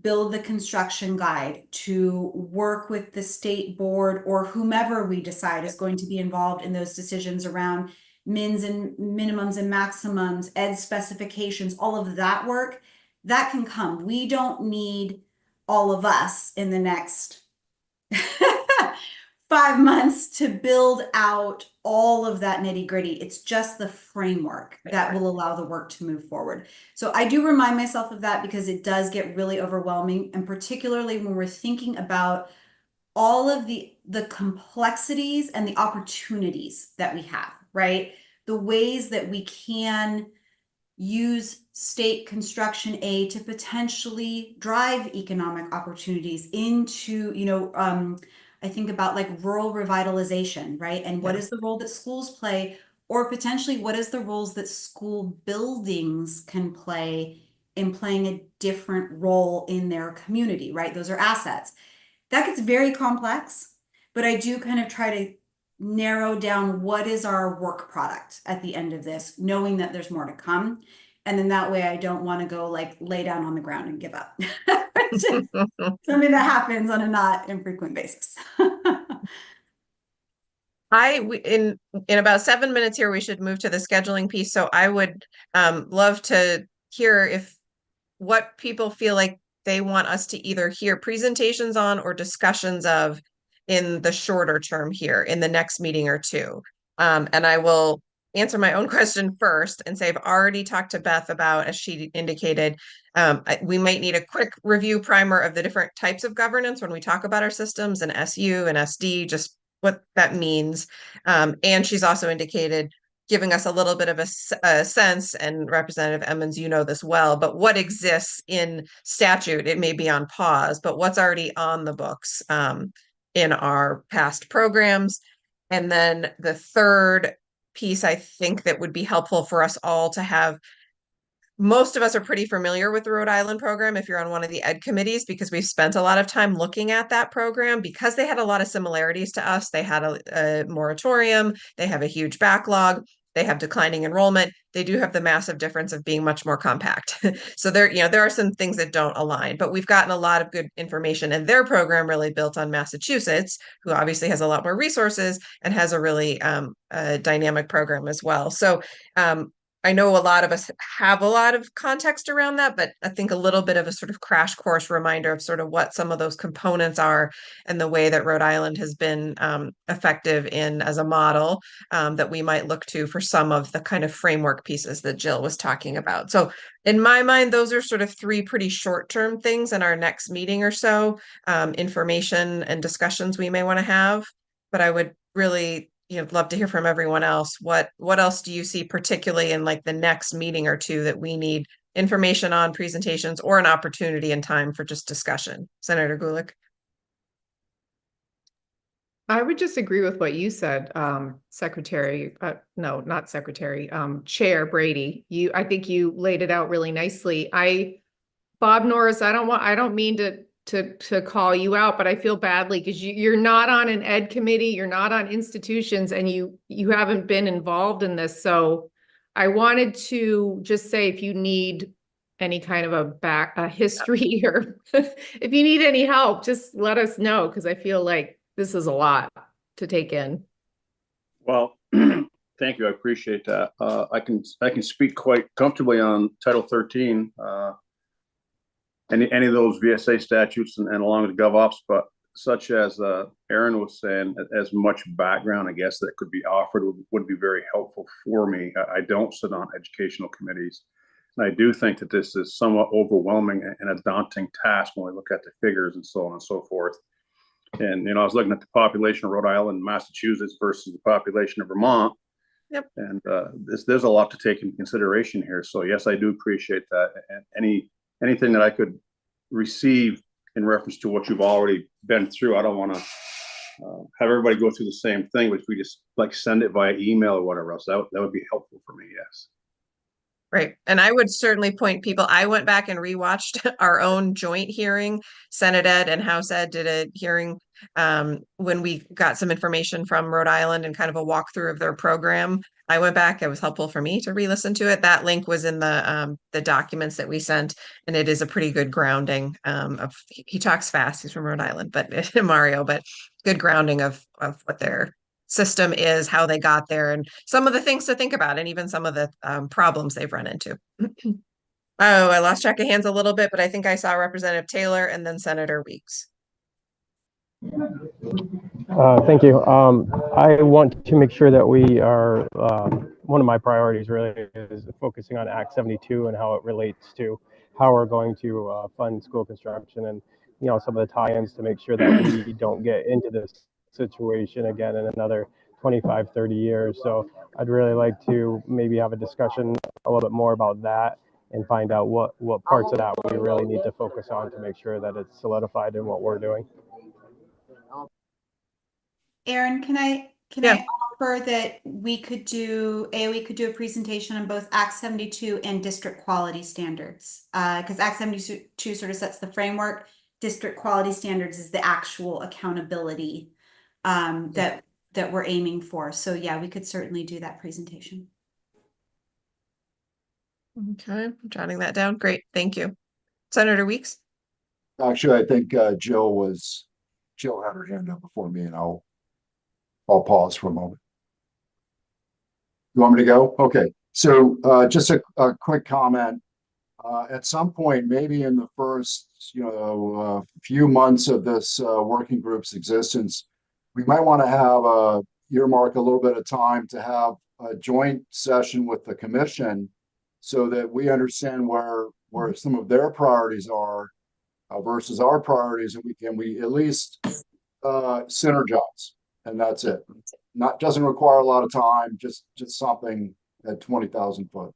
build the construction guide, to work with the state board or whomever we decide is going to be involved in those decisions around mins and minimums and maximums, ed specifications, all of that work, that can come. We don't need all of us in the next 5 months to build out all of that nitty-gritty. It's just the framework that will allow the work to move forward. So I do remind myself of that, because it does get really overwhelming, and particularly when we're thinking about all of the complexities and the opportunities that we have, right? The ways that we can use state construction aid to potentially drive economic opportunities into, I think about like rural revitalization, right? And what is the role that schools play, or potentially what is the roles that school buildings can play in playing a different role in their community, right? Those are assets. That gets very complex, but I do kind of try to narrow down what is our work product at the end of this, knowing that there's more to come. And then that way I don't want to go like lay down on the ground and give up. Something that happens on a not infrequent basis.
In about 7 minutes here, we should move to the scheduling piece. So I would love to hear what people feel like they want us to either hear presentations on or discussions of in the shorter term here in the next meeting or two. And I will answer my own question first and say I've already talked to Beth about, as she indicated, we might need a quick review primer of the different types of governance when we talk about our systems and SU and SD, just what that means. And she's also indicated giving us a little bit of a sense, and Representative Emmons, you know this well, but what exists in statute, it may be on pause, but what's already on the books in our past programs. And then the third piece, I think that would be helpful for us all to have, most of us are pretty familiar with the Rhode Island program if you're on one of the ed committees, because we've spent a lot of time looking at that program because they had a lot of similarities to us. They had a moratorium, they have a huge backlog, they have declining enrollment. They do have the massive difference of being much more compact. So there are some things that don't align, but we've gotten a lot of good information, and their program really built on Massachusetts, who obviously has a lot more resources and has a really dynamic program as well. So I know a lot of us have a lot of context around that, but I think a little bit of a sort of crash course reminder of sort of what some of those components are and the way that Rhode Island has been effective in as a model that we might look to for some of the kind of framework pieces that Jill was talking about. So in my mind, those are sort of three pretty short-term things in our next meeting or so, information and discussions we may want to have. But I would really love to hear from everyone else. What else do you see, particularly in like the next meeting or two, that we need information on, presentations, or an opportunity and time for just discussion? Senator Gulick.
I would just agree with what you said, Secretary. No, not Secretary. Chair Brady. I think you laid it out really nicely. Bob Norris, I don't mean to call you out, but I feel badly because you're not on an ed committee, you're not on institutions, and you haven't been involved in this. So I wanted to just say, if you need any kind of a history or if you need any help, just let us know, because I feel like this is a lot to take in.
Well, thank you. I appreciate that. I can speak quite comfortably on Title 13. Any of those VSA statutes and along with GovOps, but such as Aaron was saying, as much background, I guess, that could be offered would be very helpful for me. I don't sit on educational committees, and I do think that this is somewhat overwhelming and a daunting task when we look at the figures and so on and so forth. And I was looking at the population of Rhode Island, Massachusetts versus the population of Vermont.
Yep.
And there's a lot to take into consideration here. So yes, I do appreciate that. And anything that I could receive in reference to what you've already been through. I don't want to have everybody go through the same thing, but if we just like send it via email or whatever else, that would be helpful for me. Yes.
Right. And I would certainly point people, I went back and rewatched our own joint hearing. Senate Ed and House Ed did a hearing when we got some information from Rhode Island and kind of a walkthrough of their program. I went back, it was helpful for me to re-listen to it. That link was in the documents that we sent, and it is a pretty good grounding he talks fast, he's from Rhode Island, but Mario, but good grounding of what their system is, how they got there, and some of the things to think about, and even some of the problems they've run into. Oh, I lost track of hands a little bit, but I think I saw Representative Taylor and then Senator Weeks.
Thank you. I want to make sure that we are, one of my priorities really is focusing on Act 72 and how it relates to how we're going to fund school construction, and some of the tie-ins to make sure that we don't get into this situation again in another 25, 30 years. So I'd really like to maybe have a discussion a little bit more about that and find out what parts of that we really need to focus on to make sure that it's solidified in what we're doing.
Aaron, can I offer that we could do a presentation on both Act 72 and district quality standards? Because Act 72 sort of sets the framework. District quality standards is the actual accountability that we're aiming for. So yeah, we could certainly do that presentation.
Okay, I'm jotting that down. Great, thank you. Senator Weeks?
Actually, I think Jill had her hand up before me, and I'll pause for a moment. You want me to go? Okay. So just a quick comment. At some point, maybe in the first few months of this working group's existence, we might want to have earmark a little bit of time to have a joint session with the commission so that we understand where some of their priorities are versus our priorities, and we at least synergize. And that's it. Doesn't require a lot of time, just something at 20,000 foot.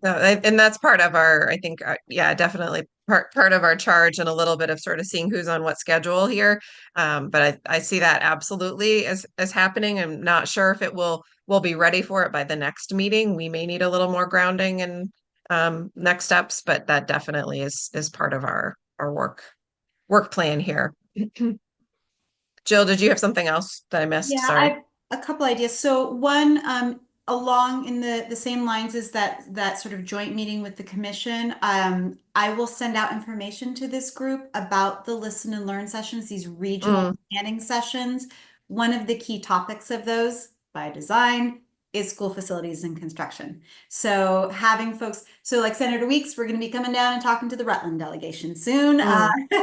No, and that's part of our, I think, definitely part of our charge, and a little bit of sort of seeing who's on what schedule here. But I see that absolutely as happening. I'm not sure if we'll be ready for it by the next meeting. We may need a little more grounding and next steps, but that definitely is part of our work plan here. Jill, did you have something else that I missed?
Yeah,
Sorry.
I have a couple ideas. So one, along in the same lines as that sort of joint meeting with the commission, I will send out information to this group about the listen and learn sessions, these regional planning sessions. One of the key topics of those, by design, is school facilities and construction. So having folks, so like Senator Weeks, we're going to be coming down and talking to the Rutland delegation soon. But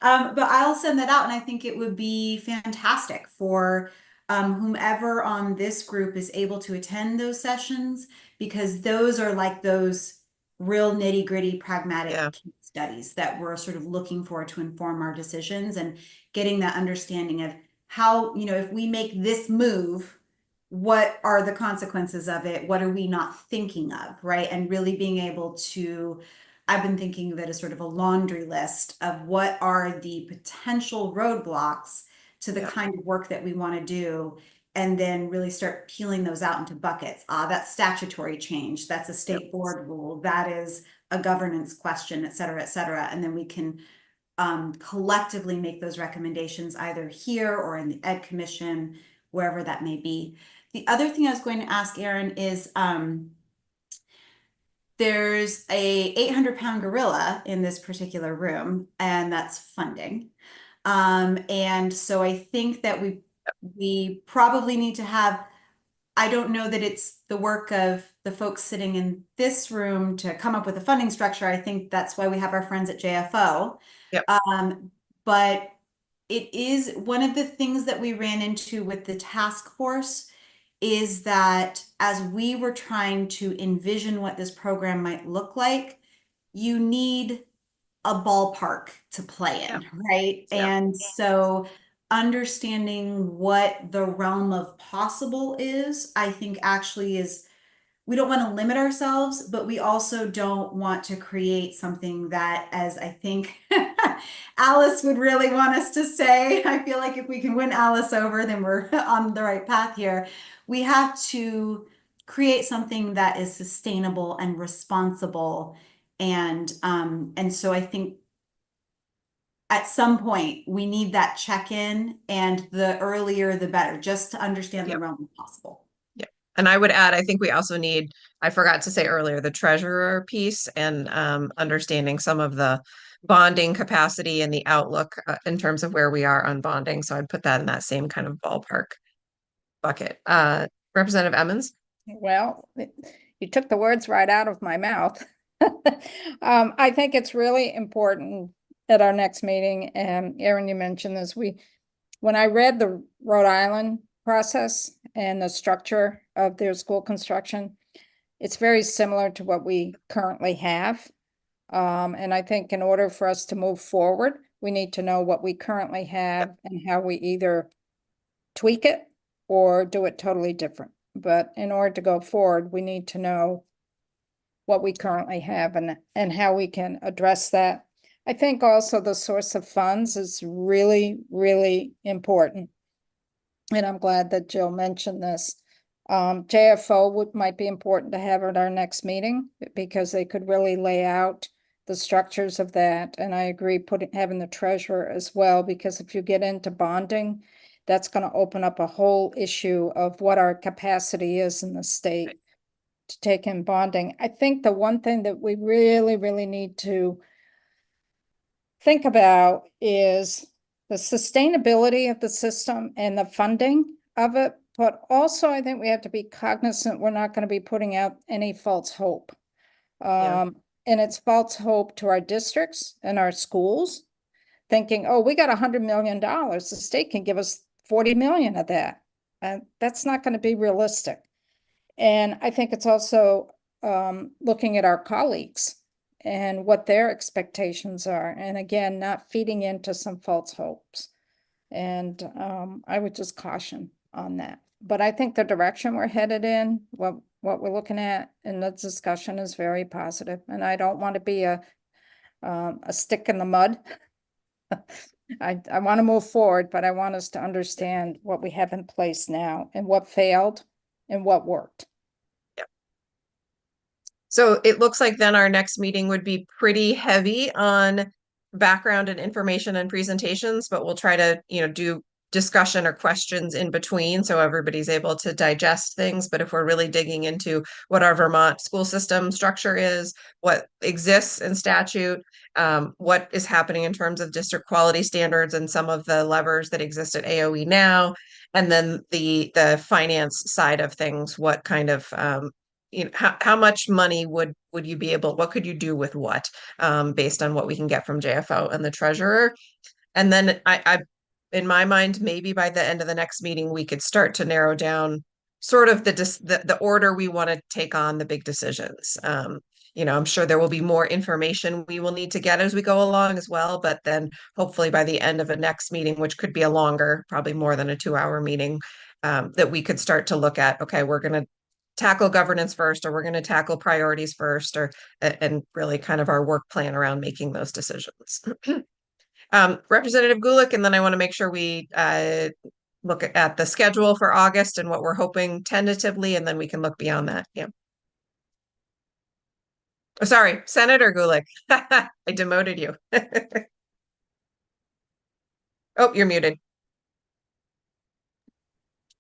I'll send that out, and I think it would be fantastic for whomever on this group is able to attend those sessions, because those are like those real nitty gritty pragmatic case studies that we're sort of looking for to inform our decisions, and getting that understanding of how, if we make this move, what are the consequences of it? What are we not thinking of, right? And really being able to, I've been thinking of it as sort of a laundry list of what are the potential roadblocks to the kind of work that we want to do, and then really start peeling those out into buckets. That's statutory change. That's a state board rule. That is a governance question, et cetera, et cetera. And then we can collectively make those recommendations either here or in the Ed Commission, wherever that may be. The other thing I was going to ask Aaron is, there's a 800-pound gorilla in this particular room, and that's funding. And so I think that we probably need to have, I don't know that it's the work of the folks sitting in this room to come up with a funding structure. I think that's why we have our friends at JFO.
Yep.
But it is one of the things that we ran into with the task force, is that as we were trying to envision what this program might look like, you need a ballpark to play in, right? And so understanding what the realm of possible is, I think actually is, we don't want to limit ourselves, but we also don't want to create something that, as I think Alice would really want us to say, I feel like if we can win Alice over, then we're on the right path here. We have to create something that is sustainable and responsible. And so I think at some point we need that check-in, and the earlier the better, just to understand the realm of possible.
Yeah. And I would add, I think we also need, I forgot to say earlier, the treasurer piece, and understanding some of the bonding capacity and the outlook in terms of where we are on bonding. So I'd put that in that same kind of ballpark bucket. Representative Emmons?
Well, you took the words right out of my mouth. I think it's really important at our next meeting, and Aaron, you mentioned this, when I read the Rhode Island process and the structure of their school construction, it's very similar to what we currently have. And I think in order for us to move forward, we need to know what we currently have and how we either tweak it or do it totally different. but in order to go forward, we need to know what we currently have and how we can address that. I think also the source of funds is really, really important. And I'm glad that Jill mentioned this. JFO might be important to have at our next meeting because they could really lay out the structures of that. And I agree having the treasurer as well, because if you get into bonding, that's going to open up a whole issue of what our capacity is in the state to take in bonding. I think the one thing that we really, really need to think about is the sustainability of the system and the funding of it. But also, I think we have to be cognizant we're not going to be putting out any false hope.
Yeah.
And it's false hope to our districts and our schools, thinking, oh, we got $100 million. The state can give us 40 million of that. And that's not going to be realistic. And I think it's also looking at our colleagues and what their expectations are. And again, not feeding into some false hopes. And I would just caution on that. But I think the direction we're headed in, what we're looking at in the discussion is very positive. And I don't want to be a stick in the mud. I want to move forward, but I want us to understand what we have in place now and what failed and what worked.
Yep. So it looks like then our next meeting would be pretty heavy on background and information and presentations, but we'll try to, do discussion or questions in between so everybody's able to digest things. But if we're really digging into what our Vermont school system structure is, what exists in statute, what is happening in terms of district quality standards and some of the levers that exist at AOE now, and then the finance side of things, what kind of how much money would you be able, what could you do with what, based on what we can get from JFO and the treasurer. And then I in my mind, maybe by the end of the next meeting, we could start to narrow down sort of the order we want to take on the big decisions. I'm sure there will be more information we will need to get as we go along as well. But then hopefully by the end of the next meeting, which could be a longer, probably more than a 2-hour meeting, that we could start to look at, okay, we're going to tackle governance first, or we're going to tackle priorities first, and really kind of our work plan around making those decisions. Representative Gulick, and then I want to make sure we look at the schedule for August and what we're hoping tentatively, and then we can look beyond that. Yeah. Oh, sorry, Senator Gulick. I demoted you. Oh, you're muted.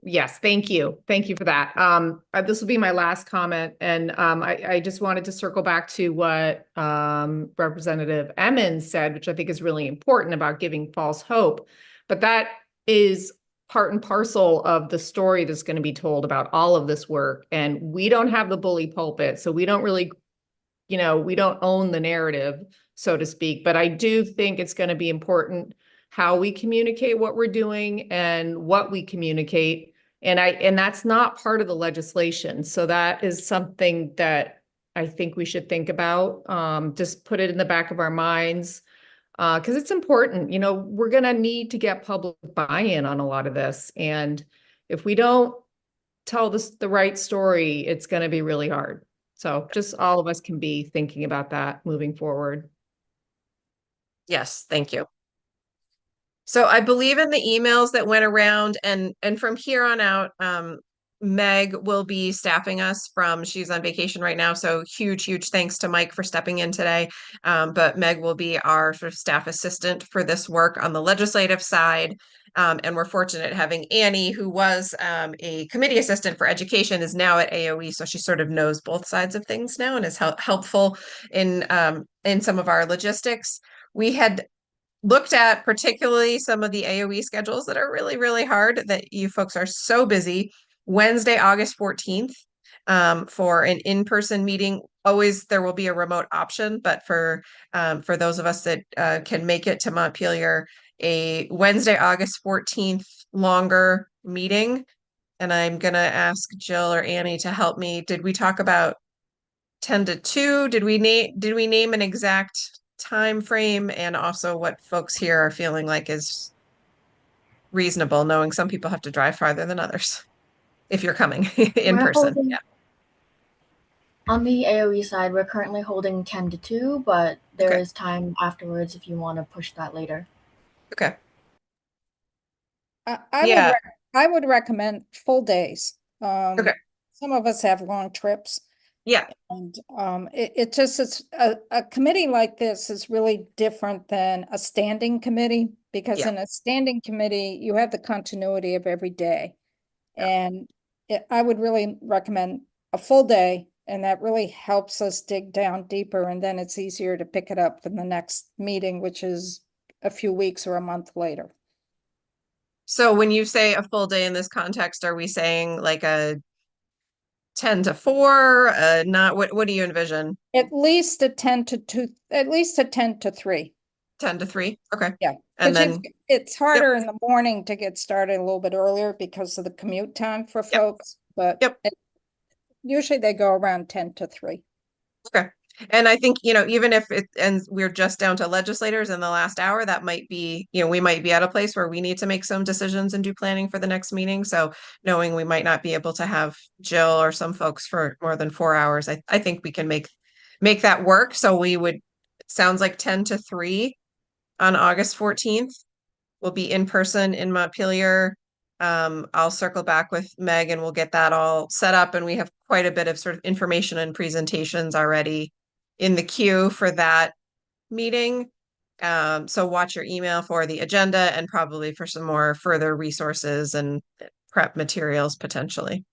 Yes, thank you. Thank you for that. This will be my last comment. And I just wanted to circle back to what Representative Emmons said, which I think is really important about giving false hope. But that is part and parcel of the story that's going to be told about all of this work. And we don't have the bully pulpit, so we don't really, we don't own the narrative, so to speak. But I do think it's going to be important how we communicate what we're doing and what we communicate. And that's not part of the legislation. So that is something that I think we should think about. Just put it in the back of our minds, because it's important. We're going to need to get public buy-in on a lot of this. And if we don't tell the right story, it's going to be really hard. So just all of us can be thinking about that moving forward.
Yes, thank you. So I believe in the emails that went around, and from here on out, Meg will be staffing us she's on vacation right now. So huge thanks to Mike for stepping in today. But Meg will be our sort of staff assistant for this work on the legislative side. And we're fortunate having Annie, who was a committee assistant for education, is now at AOE. So she sort of knows both sides of things now and is helpful in some of our logistics. We had looked at particularly some of the AOE schedules that are really, really hard, that you folks are so busy. Wednesday, August 14th, for an in-person meeting. Always there will be a remote option, but for those of us that can make it to Montpelier, a Wednesday, August 14th longer meeting. And I'm going to ask Jill or Annie to help me. Did we talk about 10 to 2? Did we name an exact time frame, and also what folks here are feeling like is reasonable, knowing some people have to drive farther than others? if you're coming in
We're
person.
holding-
Yeah.
On the AOE side, we're currently holding 10 to 2, but there
Okay.
is time afterwards if you want to push that later.
Okay.
I I would recommend full days.
Okay.
Some of us have long trips.
Yeah.
And it just is a committee like this is really different than a standing committee, because
Yeah.
in a standing committee, you have the continuity of every day.
Yeah.
And I would really recommend a full day, and that really helps us dig down deeper, and then it's easier to pick it up in the next meeting, which is a few weeks or a month later.
So when you say a full day in this context, are we saying like a 10 to 4? Not what do you envision?
At least a 10 to 2, at least a 10 to 3.
10 to 3? Okay.
Yeah.
And
Because
then
it's harder in the morning to get started a little bit earlier because of the commute time for folks, but
Yep.
Usually they go around 10 to 3.
Okay. And I think, even if we're just down to legislators in the last hour, that might be, we might be at a place where we need to make some decisions and do planning for the next meeting. So knowing we might not be able to have Jill or some folks for more than 4 hours, I think we can make that work. So we would, it sounds like 10 to 3 on August 14th. We'll be in person in Montpelier. I'll circle back with Meg and we'll get that all set up. And we have quite a bit of sort of information and presentations already in the queue for that meeting. So watch your email for the agenda and probably for some more further resources and prep materials potentially.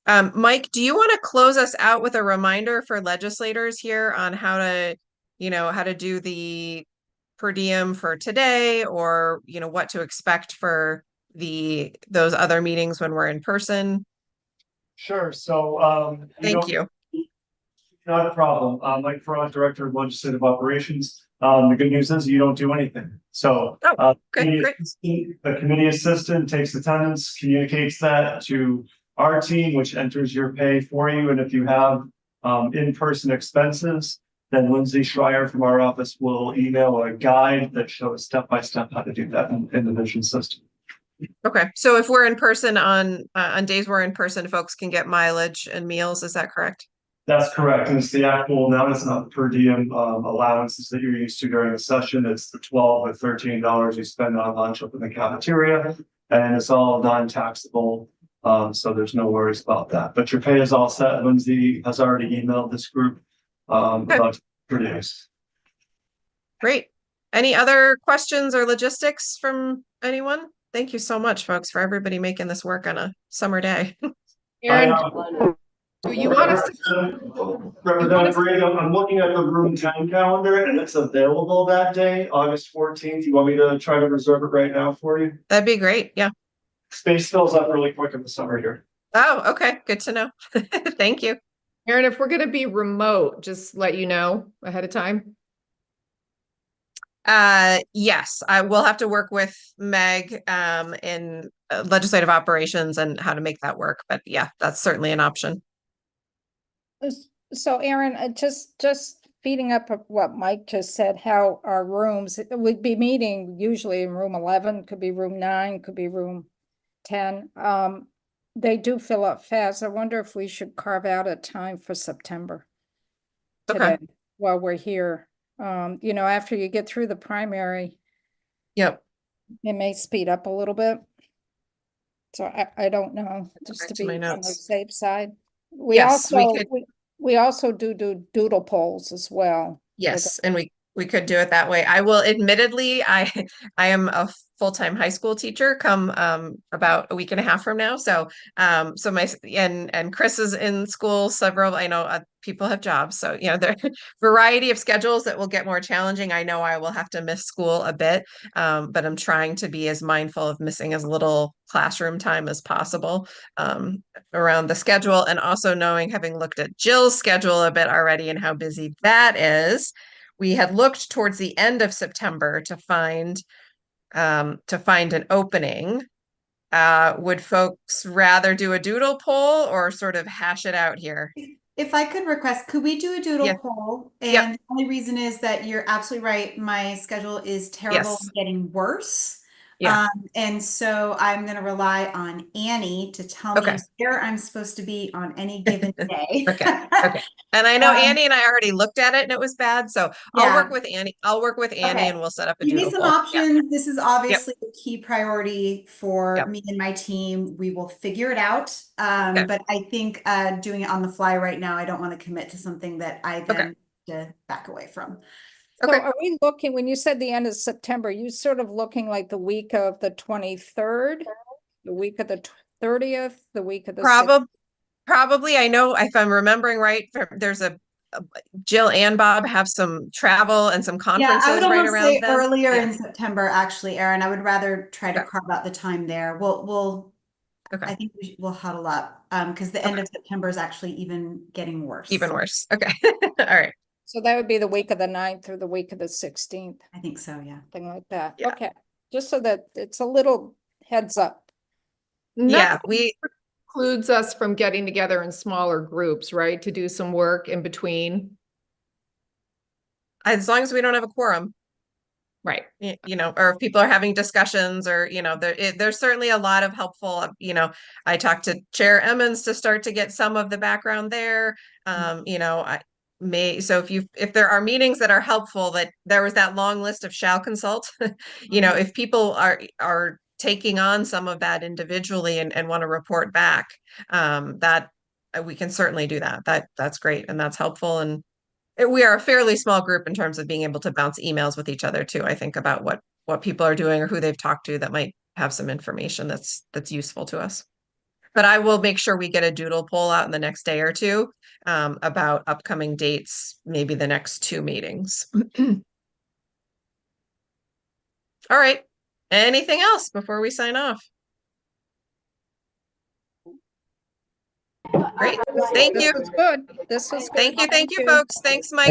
Mike, do you want to close us out with a reminder for legislators here on how to do the per diem for today, or what to expect for those other meetings when we're in person?
Sure. So
Thank you.
Not a problem. Mike Ferrand, Director of Legislative Operations. The good news is you don't do anything. So
Okay, great.
the committee assistant takes attendance, communicates that to our team, which enters your pay for you. And if you have in-person expenses, then Lindsay Schreier from our office will email a guide that shows step-by-step how to do that in the Vision system.
Okay, so if we're in person on days we're in person, folks can get mileage and meals. Is that correct?
That's correct. And it's the actual, now it's not the per diem allowances that you're used to during the session. It's the $12 or $13 you spend on lunch up in the cafeteria, and it's all non-taxable. So there's no worries about that. But your pay is all set. Lindsay has already emailed this group about per days.
Great. Any other questions or logistics from anyone? Thank you so much, folks, for everybody making this work on a summer day.
Aaron, do you want us
to? Representative Reagan, I'm looking at the room 10 calendar and it's available that day, August 14th. You want me to try to reserve it right now for you?
That'd be great. Yeah.
Space fills up really quick in the summer here.
Oh, okay. Good to know. Thank you.
Aaron, if we're going to be remote, just let you know ahead of time.
Yes, I will have to work with Meg in legislative operations and how to make that work. But yeah, that's certainly an option.
So Aaron, just feeding up of what Mike just said, how our rooms, we'd be meeting usually in room 11, could be room 9, could be room 10. They do fill up fast. I wonder if we should carve out a time for September today while we're here. After you get through the primary,
yep,
it may speed up a little bit. So I don't know, just to be on the safe side. We also do doodle polls as well.
Yes, and we could do it that way. I will admittedly, I am a full-time high school teacher come about a week and a half from now. So and Chris is in school. Several, I know people have jobs. So, there are a variety of schedules that will get more challenging. I know I will have to miss school a bit, but I'm trying to be as mindful of missing as little classroom time as possible around the schedule. And also knowing, having looked at Jill's schedule a bit already and how busy that is, we had looked towards the end of September to find an opening. Would folks rather do a doodle poll or sort of hash it out here?
If I could request, could we do a doodle poll? And the only reason is that you're absolutely right. My schedule is terrible, getting worse.
Yeah.
And so I'm gonna rely on Annie to tell me
Okay.
where I'm supposed to be on any given day.
Okay. Okay. And I know
Um,
Annie and I already looked at it and it was bad. So I'll
Yeah.
work with Annie. I'll work with Annie
Okay.
and we'll set up a
Give me
doodle
some
poll. Yeah.
options. This is obviously a key priority for
Yep.
me and my team. We will figure it out.
Okay.
But I think doing it on the fly right now, I don't want to commit to something that I then have to back away from.
So
Okay.
are we looking, when you said the end of September, you sort of looking like the week of the 23rd, the week of the 30th, the week of the 6th?
Probably. I know if I'm remembering right, there's a Jill and Bob have some travel and some
Yeah, I would
conferences right
almost
around
say
then.
earlier
Yeah.
in September, actually, Erin. I would rather try to
Okay.
carve out the time there. We'll
Okay.
I think we'll huddle up because the end of September is actually even getting worse.
Even worse. Okay. All right.
So that would be the week of the 9th or the week of the 16th,
I think so, yeah.
thing like that.
Yeah.
Okay, just so that it's a little heads up.
Yeah,
Nothing precludes us from getting together in smaller groups, right? To do some work in between.
as long as we don't have a quorum,
Right.
you know, or if people are having discussions or, you know, there's certainly a lot of helpful, you know, I talked to Chair Emmons to start to get some of the background there. You know, so if there are meetings that are helpful, that there was that long list of shall consult, you know, if people are taking on some of that individually and want to report back, that we can certainly do that. That's great. And that's helpful. And we are a fairly small group in terms of being able to bounce emails with each other too, I think, about what people are doing or who they've talked to that might have some information that's useful to us. But I will make sure we get a doodle poll out in the next day or two about upcoming dates, maybe the next 2 meetings. All right. Anything else before we sign off? Great. Thank you.
This was good. This was good.
Thank you, folks. Thanks, Mike.